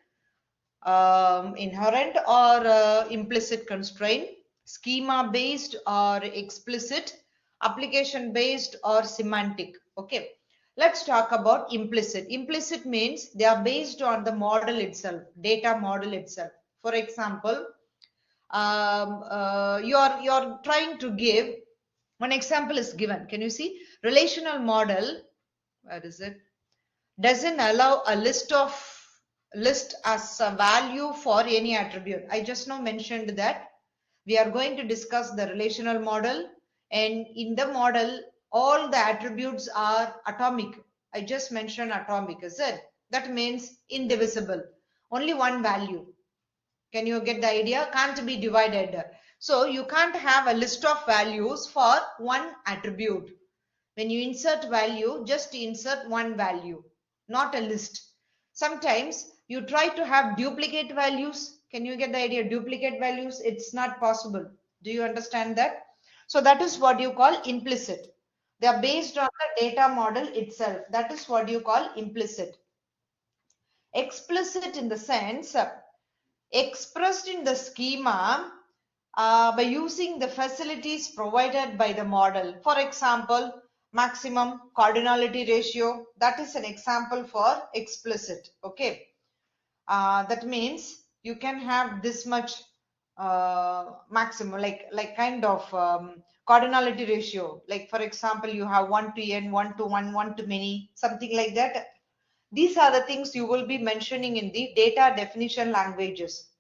inherent or implicit constraint, schema based or explicit, application based or semantic. Okay, let's talk about implicit. Implicit means they are based on the model itself, data model itself. For example, you're trying to give one example is given. Can you see? Relational model, where is it, doesn't allow a list as a value for any attribute. I just now mentioned that we are going to discuss the relational model, and in the model all the attributes are atomic. I just mentioned atomic, is it? That means indivisible, only one value. Can you get the idea? Can't be divided. So you can't have a list of values for one attribute. When you insert value, just insert one value, not a list. Sometimes you try to have duplicate values. Can you get the idea? Duplicate values, it's not possible. Do you understand that? So that is what you call implicit. They are based on the data model itself. That is what you call implicit. Explicit in the sense, expressed in the schema by using the facilities provided by the model. For example, maximum cardinality ratio, that is an example for explicit. Okay, that means you can have this much maximum, like kind of cardinality ratio. Like for example, you have 1 to n, 1 to 1, 1 to many, something like that. These are the things you will be mentioning in the data definition languages,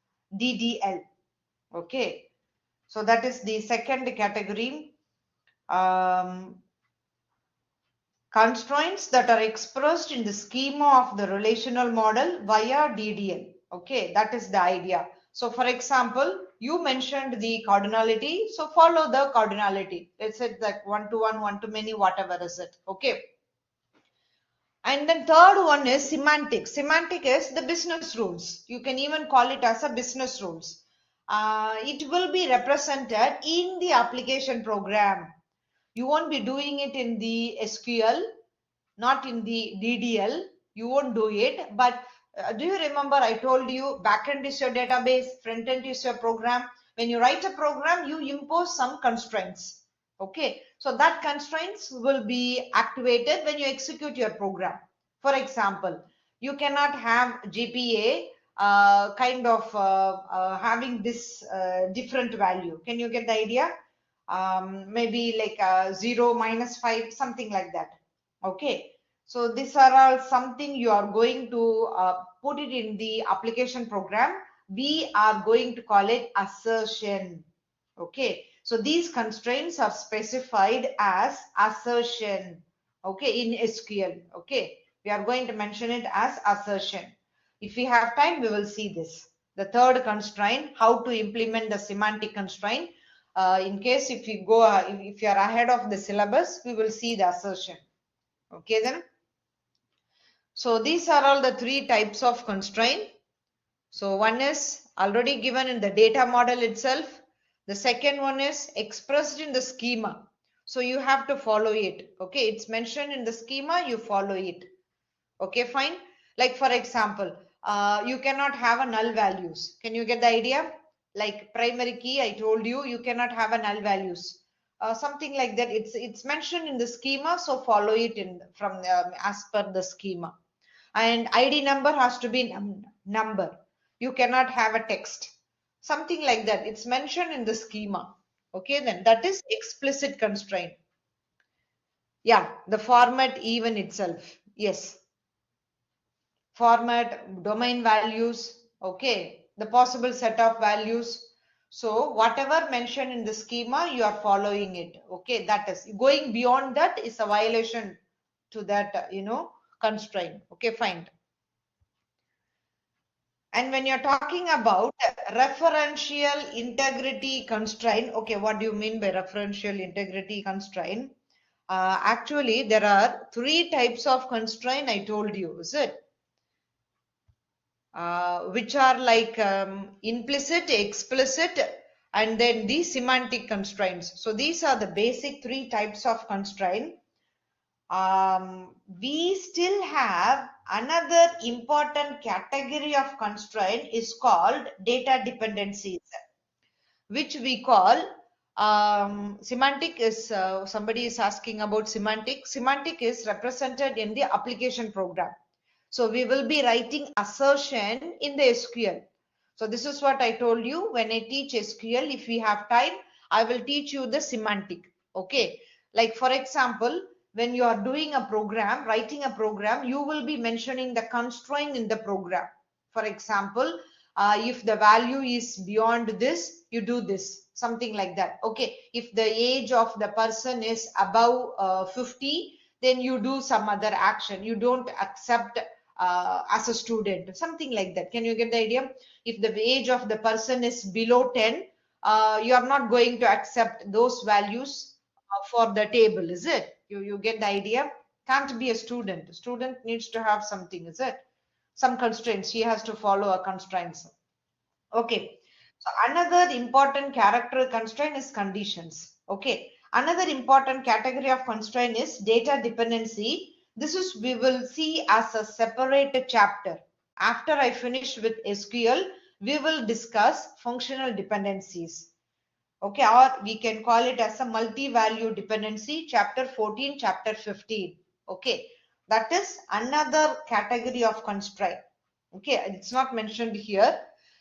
DDL. Okay, so that is the second category. Constraints that are expressed in the schema of the relational model via DDL. Okay, that is the idea. So for example, you mentioned the cardinality, so follow the cardinality. Let's say that 1 to 1, 1 to many, whatever is it. Okay. And then third one is semantic. Semantic is the business rules. You can even call it as a business rules. It will be represented in the application program. You won't be doing it in the SQL, not in the DDL. You won't do it. But do you remember I told you backend is your database, front end is your program. When you write a program, you impose some constraints. Okay, so that constraints will be activated when you execute your program. For example, you cannot have GPA kind of having this different value. Can you get the idea? Maybe like 0, -5, something like that. Okay, so these are all something you are going to put it in the application program. We are going to call it assertion. Okay, so these constraints are specified as assertion. Okay, in SQL. Okay, we are going to mention it as assertion. If we have time, we will see this. The third constraint, how to implement the semantic constraint. In case if you go, if you are ahead of the syllabus, we will see the assertion. Okay then. So these are all the three types of constraint. So one is already given in the data model itself. The second one is expressed in the schema. So you have to follow it. Okay, it's mentioned in the schema, you follow it. Okay, fine. Like for example, you cannot have a null values. Can you get the idea? Like primary key, I told you, you cannot have a null values. something like that. It's mentioned in the schema, so follow it in from as per the schema. And ID number has to be number. You cannot have a text. Something like that. It's mentioned in the schema. Okay, then that is explicit constraint. Yeah, the format even itself. Yes, format, domain values. Okay, the possible set of values. So whatever mentioned in the schema, you are following it. Okay, that is going beyond that is a violation to that, constraint. Okay, fine. And when you're talking about referential integrity constraint, okay, what do you mean by referential integrity constraint? Actually, there are three types of constraint I told you, is it? Which are like implicit, explicit, and then the semantic constraints. So these are the basic three types of constraint. We still have another important category of constraint is called data dependencies, which we call semantic is somebody is asking about semantic. Semantic is represented in the application program. So we will be writing assertion in the SQL. So this is what I told you when I teach SQL. If we have time, I will teach you the semantic. Okay. Like for example, when you are doing a program, writing a program, you will be mentioning the constraint in the program. For example, if the value is beyond this, you do this, something like that. Okay. If the age of the person is above 50, then you do some other action. You don't accept as a student, something like that. Can you get the idea? If the age of the person is below 10, you are not going to accept those values for the table, is it? You get the idea? Can't be a student. Student needs to have something, is it? Some constraints. He has to follow a constraints. Okay. So another important character constraint is conditions. Okay. Another important category of constraint is data dependency. This is we will see as a separate chapter. After I finish with SQL, we will discuss functional dependencies. Okay, or we can call it as a multi-value dependency, chapter 14, chapter 15. Okay, that is another category of constraint. Okay, it's not mentioned here.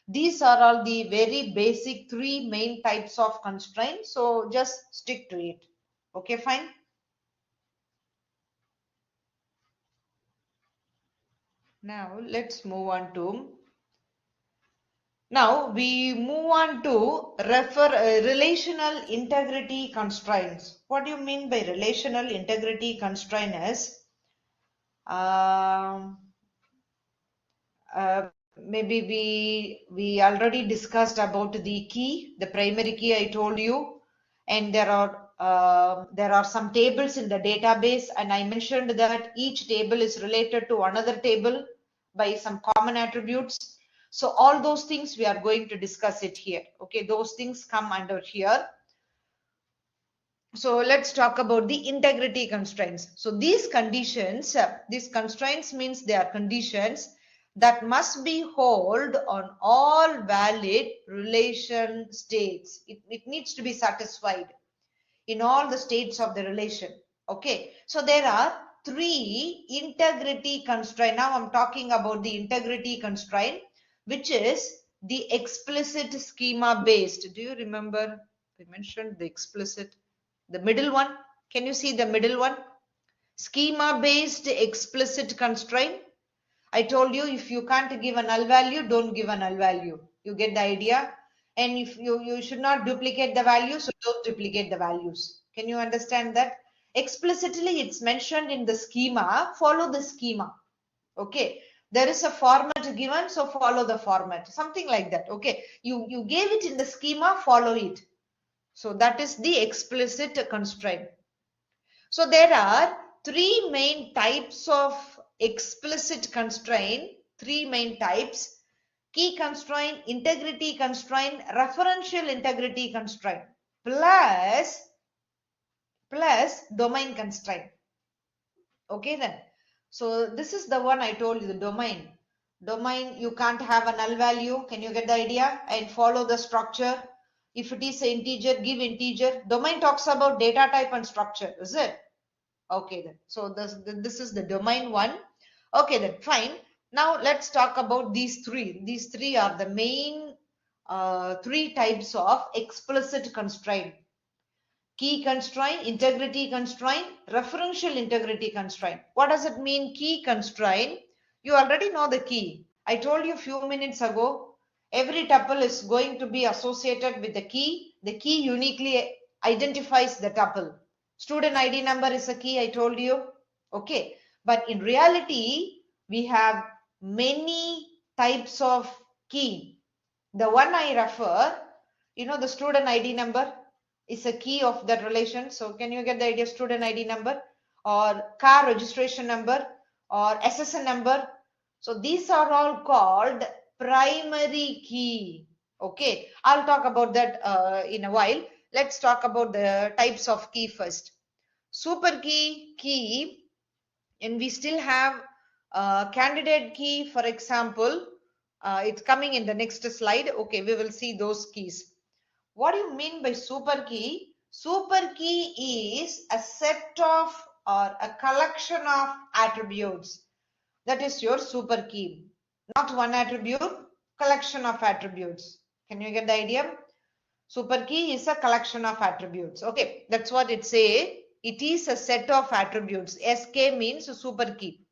These are all the very basic three main types of constraints. So just stick to it. Okay, fine. Now let's move on to. Now we move on to relational integrity constraints. What do you mean by relational integrity constraint is um, maybe we already discussed about the key, the primary key I told you, and there are some tables in the database, and I mentioned that each table is related to another table by some common attributes. So all those things we are going to discuss it here. Okay, those things come under here. So let's talk about the integrity constraints. So these conditions, these constraints means they are conditions that must be hold on all valid relation states. It needs to be satisfied in all the states of the relation. Okay, so there are three integrity constraint. Now I'm talking about the integrity constraint, which is the explicit schema based. Do you remember we mentioned the explicit, the middle one? Can you see the middle one? Schema based explicit constraint. I told you if you can't give a null value, don't give a null value. You get the idea? And if you should not duplicate the values, so don't duplicate the values. Can you understand that? Explicitly, it's mentioned in the schema. Follow the schema. Okay. There is a format given, so follow the format. Something like that. Okay. You gave it in the schema, follow it. So that is the explicit constraint. So there are three main types of explicit constraint, three main types: key constraint, integrity constraint, referential integrity constraint, plus domain constraint. Okay then. So this is the one I told you, the domain. Domain, you can't have a null value. Can you get the idea? And follow the structure. If it is an integer, give integer. Domain talks about data type and structure, is it? Okay then. So this is the domain one. Okay then, fine. Now let's talk about these three. These three are the main three types of explicit constraint. Key constraint, integrity constraint, referential integrity constraint. What does it mean, key constraint? You already know the key. I told you a few minutes ago, every tuple is going to be associated with the key. The key uniquely identifies the tuple. Student ID number is a key, I told you. Okay. But in reality, we have many types of key. The one I refer, the student ID number is a key of that relation. So can you get the idea? Student ID number or car registration number or SSN number. So these are all called primary key. Okay, I'll talk about that in a while. Let's talk about the types of key first. Super key, and we still have candidate key, for example. It's coming in the next slide. Okay, we will see those keys. What do you mean by super key? Super key is a set of or a collection of attributes. That is your super key. Not one attribute, collection of attributes. Can you get the idea? Super key is a collection of attributes. Okay, that's what it says. It is a set of attributes. SK means super key.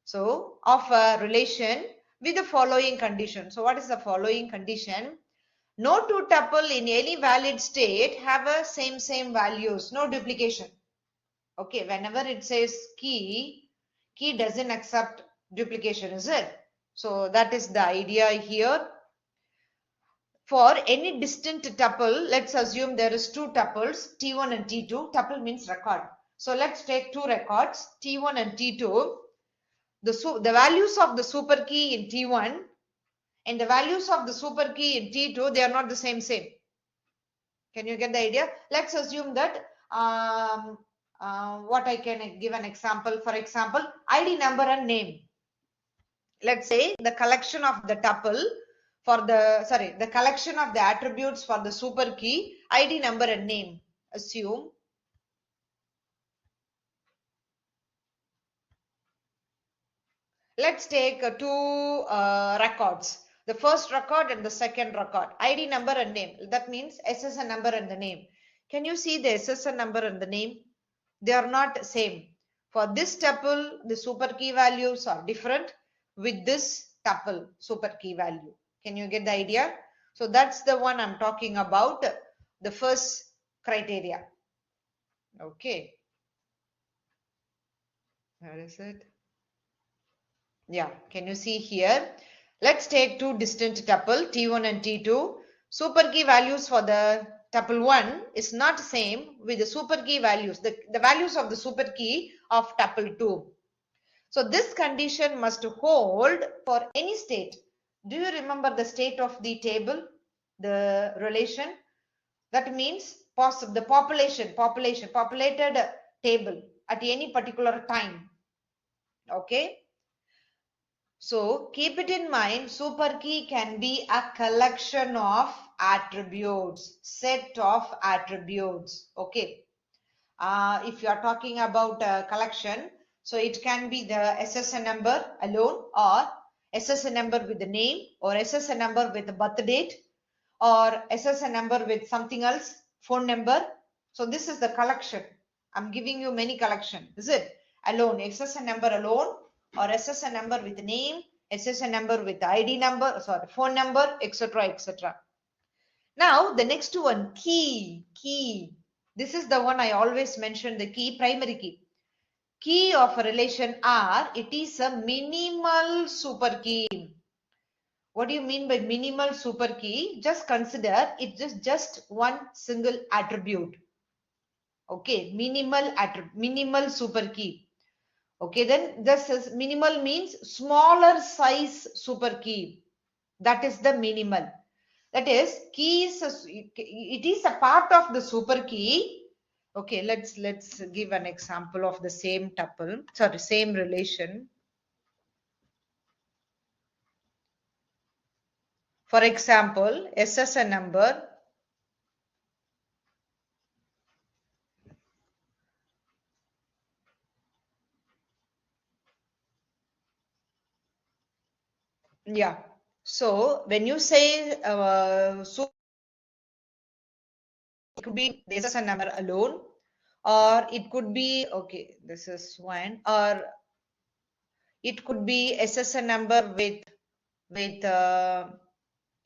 So, of a relation with the following condition. So, what is the following condition? No two tuple in any valid state have a same values, no duplication. Okay, whenever it says key doesn't accept duplication, is it? So that is the idea here. For any distant tuple, let's assume there is two tuples, T1 and T2. Tuple means record. So let's take two records, T1 and T2. The values of the super key in T1 and the values of the super key in T2, they are not the same. Can you get the idea? Let's assume that what I can give an example. For example, ID number and name. Let's say the collection of the tuple for the collection of the attributes for the super key, ID number and name. Assume. Let's take two records. The first record and the second record. ID number and name. That means SSN number and the name. Can you see the SSN number and the name? They are not same. For this tuple, the super key values are different with this tuple super key value. Can you get the idea? So that's the one I'm talking about, the first criteria. Okay. Where is it? Yeah, can you see here? Let's take two distant tuple T1 and T2. Super key values for the tuple 1 is not same with the super key values, the values of the super key of tuple 2. So this condition must hold for any state. Do you remember the state of the table, the relation? That means the populated table at any particular time. Okay. So keep it in mind, super key can be a collection of attributes, set of attributes. Okay. If you are talking about a collection, so it can be the SSN number alone or SSN number with the name or SSN number with the birth date or SSN number with something else, phone number. So this is the collection. I'm giving you many collection. Is it alone, SSN number alone or SSN number with name, SSN number with ID number, sorry, phone number, etc., etc. Now the next one, key. This is the one I always mention, the key, primary key. Key of a relation R, it is a minimal super key. What do you mean by minimal super key? Just consider it just one single attribute. Okay, minimal super key. Okay, then this is minimal means smaller size super key. That is the minimal. That is, it is a part of the super key. Okay, let's give an example of the same tuple, sorry, same relation. For example, SSN number Yeah. So when you say so, it could be the SSN number alone, or it could be okay. This is one, or it could be SSN number with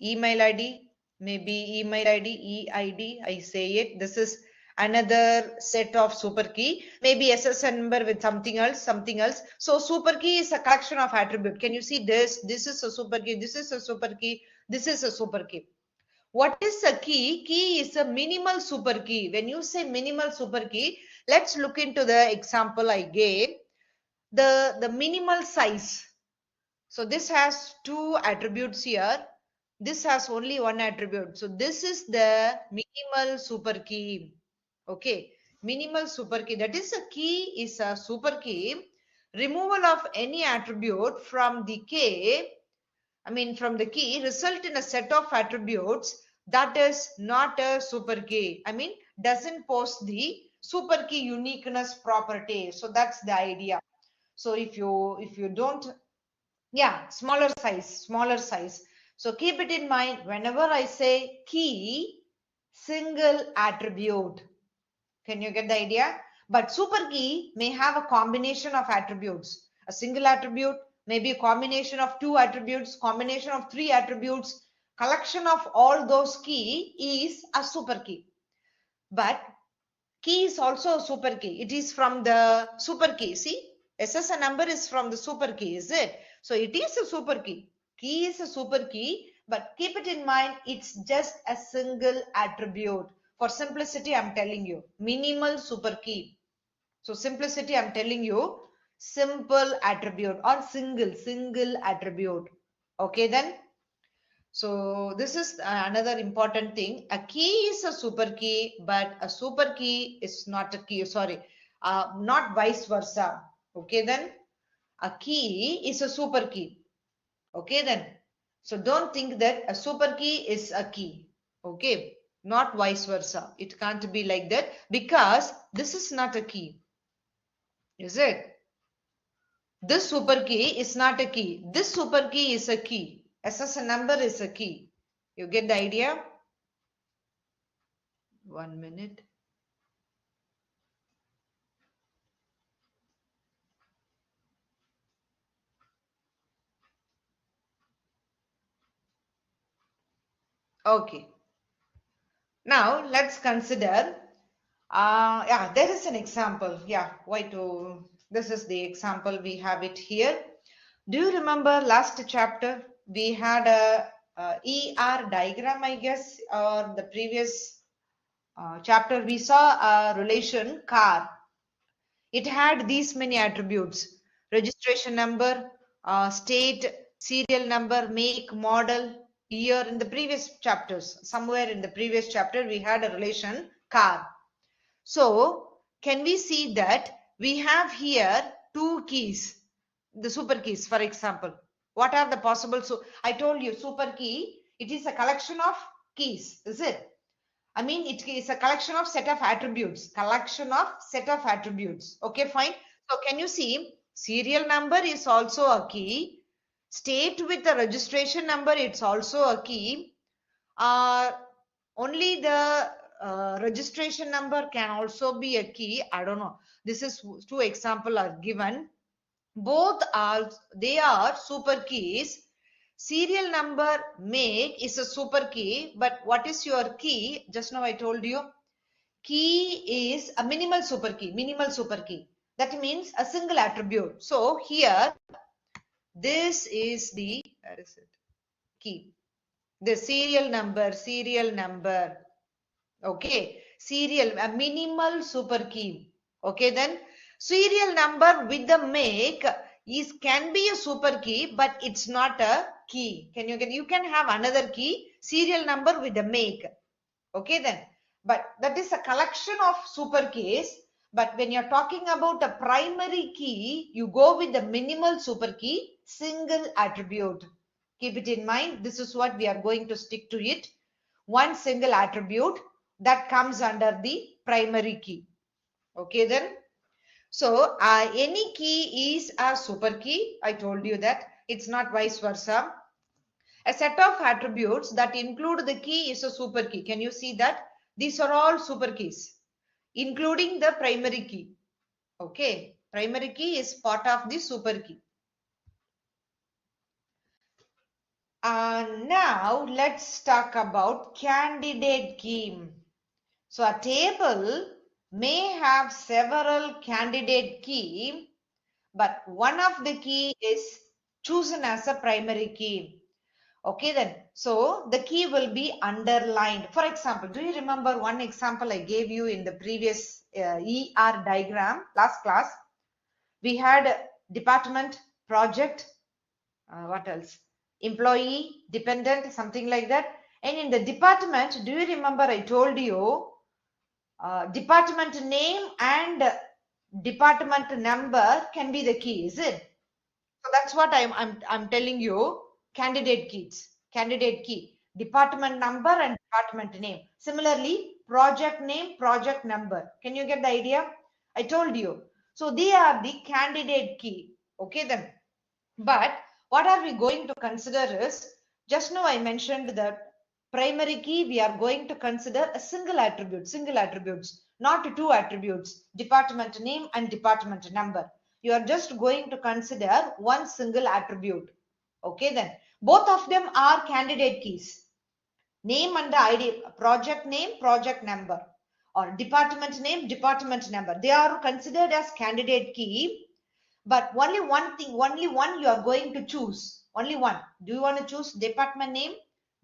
email ID, maybe email ID, EID. I say it. This is another set of super key. Maybe SSN number with something else, something else. So super key is a collection of attribute. Can you see this? This is a super key. This is a super key. This is a super key. What is a key? Key is a minimal super key. When you say minimal super key, let's look into the example I gave. The minimal size. So this has two attributes here. This has only one attribute. So this is the minimal super key. Okay. Minimal super key. That is a key is a super key. Removal of any attribute from the key, from the key result in a set of attributes that is not a super key. Doesn't post the super key uniqueness property. So that's the idea. So if you don't, yeah, smaller size. So keep it in mind whenever I say key, single attribute. Can you get the idea? But super key may have a combination of attributes. A single attribute, maybe a combination of two attributes, combination of three attributes. Collection of all those key is a super key. But key is also a super key. It is from the super key. See, SSN number is from the super key, is it? So it is a super key. Key is a super key, but keep it in mind, it's just a single attribute. For simplicity, I'm telling you, minimal super key. So simplicity, I'm telling you, simple attribute or single attribute. Okay then. So this is another important thing. A key is a super key, but a super key is not a key. Sorry, not vice versa. Okay then, a key is a super key. Okay then. So don't think that a super key is a key. Okay, not vice versa. It can't be like that because this is not a key. Is it? This super key is not a key. This super key is a key. SSN number is a key. You get the idea? 1 minute. Okay. Now let's consider. Yeah, there is an example. Yeah, this is the example. We have it here. Do you remember last chapter? We had a ER diagram, I guess, or the previous chapter we saw a relation car. It had these many attributes: registration number, state, serial number, make, model, year. In the previous chapters, somewhere in the previous chapter, we had a relation car. So, can we see that we have here two keys, the super keys, for example. What are the possible? So, I told you super key, it is a collection of keys, is it? It is a collection of set of attributes. Collection of set of attributes. Okay, fine. So can you see serial number is also a key. State with the registration number, it's also a key. Only the registration number can also be a key. I don't know. This is two example are given. Both are, they are super keys. Serial number make is a super key, but what is your key? Just now I told you, key is a minimal super key. That means a single attribute. So here, this is the, where is it? Key. The serial number. Okay, serial, a minimal super key. Okay, then serial number with the make is can be a super key, but it's not a key. You can have another key, serial number with the make. Okay, then, but that is a collection of super keys. But when you're talking about a primary key, you go with the minimal super key, single attribute. Keep it in mind. This is what we are going to stick to it. One single attribute that comes under the primary key. Okay then. So any key is a super key. I told you that. It's not vice versa. A set of attributes that include the key is a super key. Can you see that? These are all super keys, including the primary key. Okay, primary key is part of the super key. Now let's talk about candidate key. So a table may have several candidate key, but one of the key is chosen as a primary key. Okay then, so the key will be underlined. For example, do you remember one example I gave you in the previous ER diagram last class? We had department, project, what else? Employee, dependent, something like that. And in the department, do you remember I told you department name and department number can be the key, is it? So that's what I'm telling you. Candidate keys, candidate key, department number and department name. Similarly, project name, project number. Can you get the idea? I told you. So they are the candidate key. Okay then. But what are we going to consider is, just now I mentioned that primary key we are going to consider a single attributes, not two attributes, department name and department number. You are just going to consider one single attribute. Okay then. Both of them are candidate keys. Name and the ID, project name, project number, or department name, department number. They are considered as candidate key. But only one thing, only one you are going to choose. Only one. Do you want to choose department name?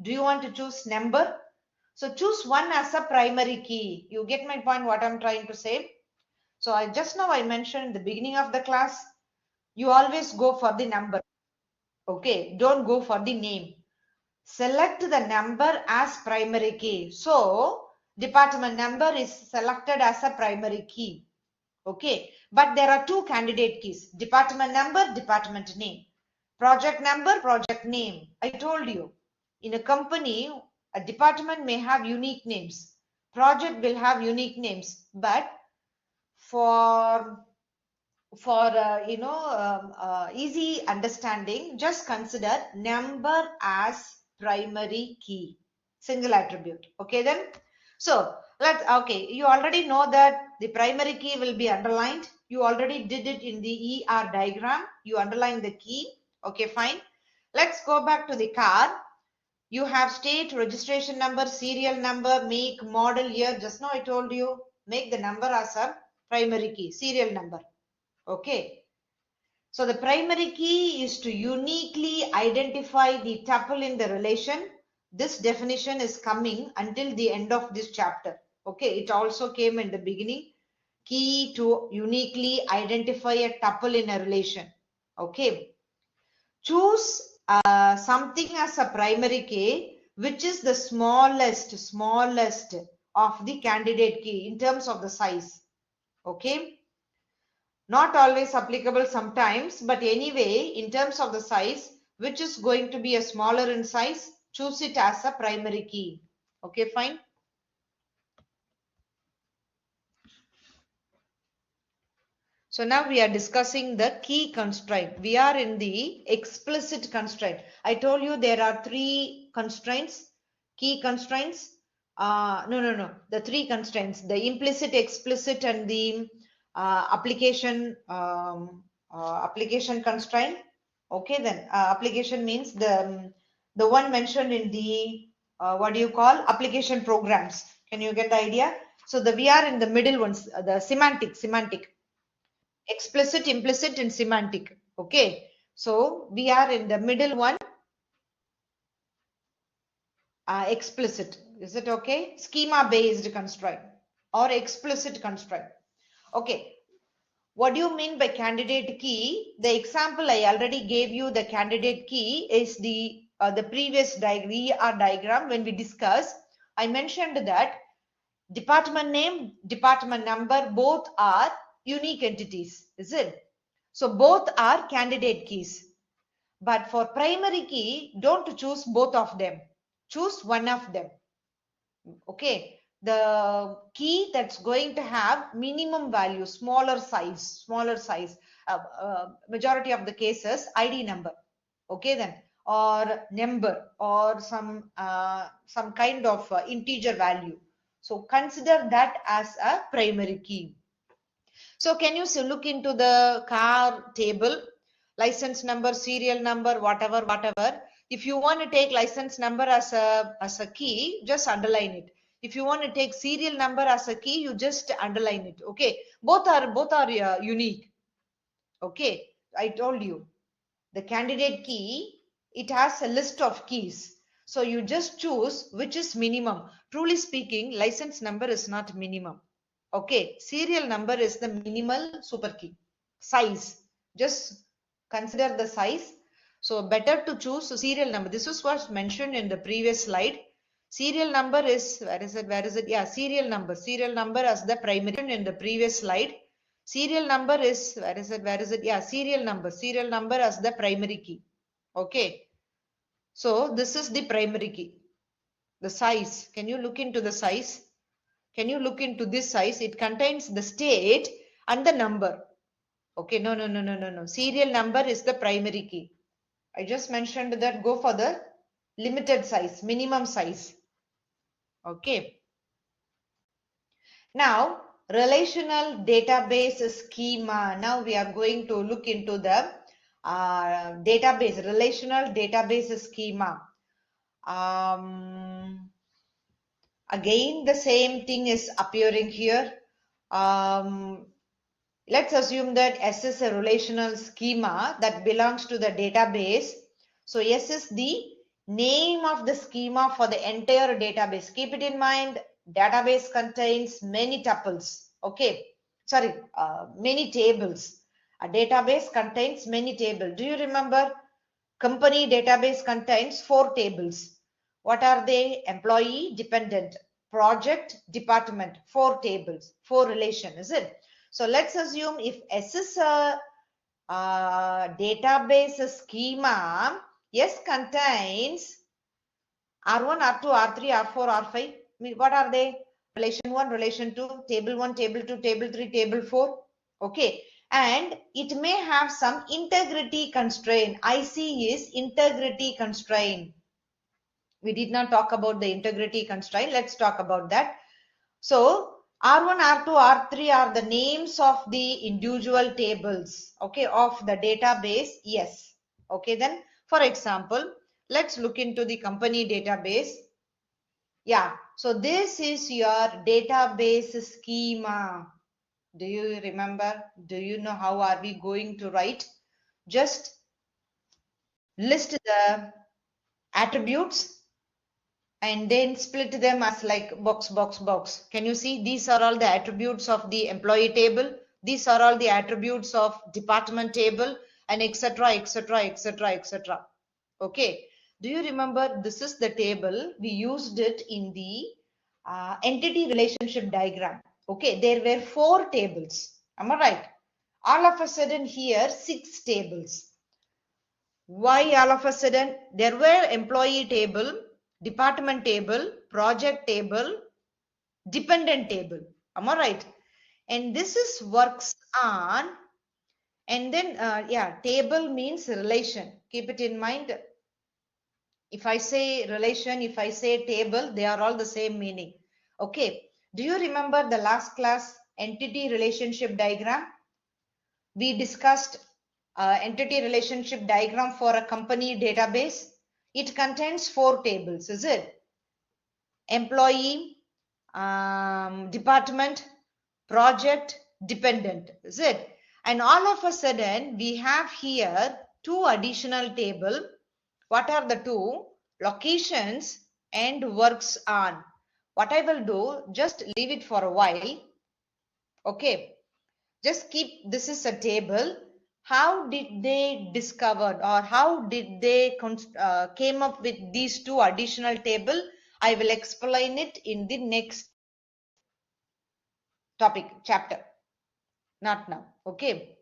Do you want to choose number? So choose one as a primary key. You get my point what I'm trying to say? So I just now I mentioned in the beginning of the class, you always go for the number. Okay, don't go for the name. Select the number as primary key. So department number is selected as a primary key. Okay, but there are two candidate keys, department number, department name, project number, project name. I told you, in a company, a department may have unique names, project will have unique names, but for easy understanding, just consider number as primary key, single attribute. Okay then. So you already know that the primary key will be underlined. You already did it in the ER diagram. You underline the key. Okay, fine. Let's go back to the car. You have state, registration number, serial number, make, model, year. Just now I told you, make the number as a primary key, serial number. Okay. So the primary key is to uniquely identify the tuple in the relation. This definition is coming until the end of this chapter. Okay, it also came in the beginning. Key to uniquely identify a tuple in a relation. Okay. Choose something as a primary key, which is the smallest of the candidate key in terms of the size. Okay. Not always applicable sometimes, but anyway, in terms of the size, which is going to be a smaller in size, choose it as a primary key. Okay, fine. So now we are discussing the key constraint. We are in the explicit constraint. I told you there are three constraints, key constraints. No. The three constraints, the implicit, explicit, and the application constraint. Okay, then application means the one mentioned in the what do you call application programs. Can you get the idea? So we are in the middle ones, the semantic. Explicit, implicit, and semantic. Okay, so we are in the middle one, explicit. Is it okay? Schema based constraint or explicit constraint. Okay, what do you mean by candidate key? The example I already gave you, the candidate key is the previous diagram when we discussed. I mentioned that department name, department number, both are unique entities, is it? So both are candidate keys. But for primary key, don't choose both of them. Choose one of them. Okay. The key that's going to have minimum value, smaller size, majority of the cases, ID number. Okay then. or number or some kind of integer value. So consider that as a primary key. So can you look into the car table, license number, serial number, whatever. If you want to take license number as a key, just underline it. If you want to take serial number as a key, you just underline it. Okay, both are unique. Okay, I told you the candidate key, it has a list of keys. So you just choose which is minimum. Truly speaking, license number is not minimum. Okay, serial number is the minimal super key. Size, just consider the size. So better to choose serial number. This is what's mentioned in the previous slide. Serial number is, where is it? Yeah, serial number as the primary in the previous slide. Serial number is, where is it? Yeah, serial number as the primary key. Okay, so this is the primary key. The size, can you look into the size? Can you look into this size? It contains the state and the number. Okay, no. Serial number is the primary key. I just mentioned that go for the limited size, minimum size. Okay. Now, relational database schema. Now we are going to look into the relational database schema. Again, the same thing is appearing here. Let's assume that S is a relational schema that belongs to the database. So S is the name of the schema for the entire database. Keep it in mind, database contains many tuples. Okay, sorry, many tables. A database contains many tables. Do you remember? Company database contains 4 tables. What are they? Employee, dependent, project, department. 4 tables, 4 relation, is it? So let's assume if S is a database schema, S contains R1, R2, R3, R4, R5. What are they? Relation 1, relation 2, table 1, table 2, table 3, table 4. Okay. And it may have some integrity constraint. IC is integrity constraint. We did not talk about the integrity constraint. Let's talk about that. So R1, R2, R3 are the names of the individual tables, okay, of the database. Yes. Okay, then for example, let's look into the company database. Yeah, so this is your database schema. Do you remember? Do you know how are we going to write? Just list the attributes and then split them as like box. Can you see? These are all the attributes of the employee table. These are all the attributes of department table, and etc. Okay. Do you remember this is the table? We used it in the entity relationship diagram. Okay. There were 4 tables. Am I right? All of a sudden here 6 tables. Why all of a sudden? There were employee table, department table, project table, dependent table. Am I right? And this is works on, and then yeah, table means relation. Keep it in mind. If I say relation, if I say table, they are all the same meaning. Okay. Do you remember the last class entity relationship diagram? We discussed entity relationship diagram for a company database. It contains 4 tables, is it? Employee, department, project, dependent, is it? And all of a sudden, we have here 2 additional table. What are the 2? Locations and works on. What I will do, just leave it for a while. Okay. Just keep, this is a table. How did they discover, or how did they came up with these 2 additional table? I will explain it in the next topic, chapter. Not now. Okay.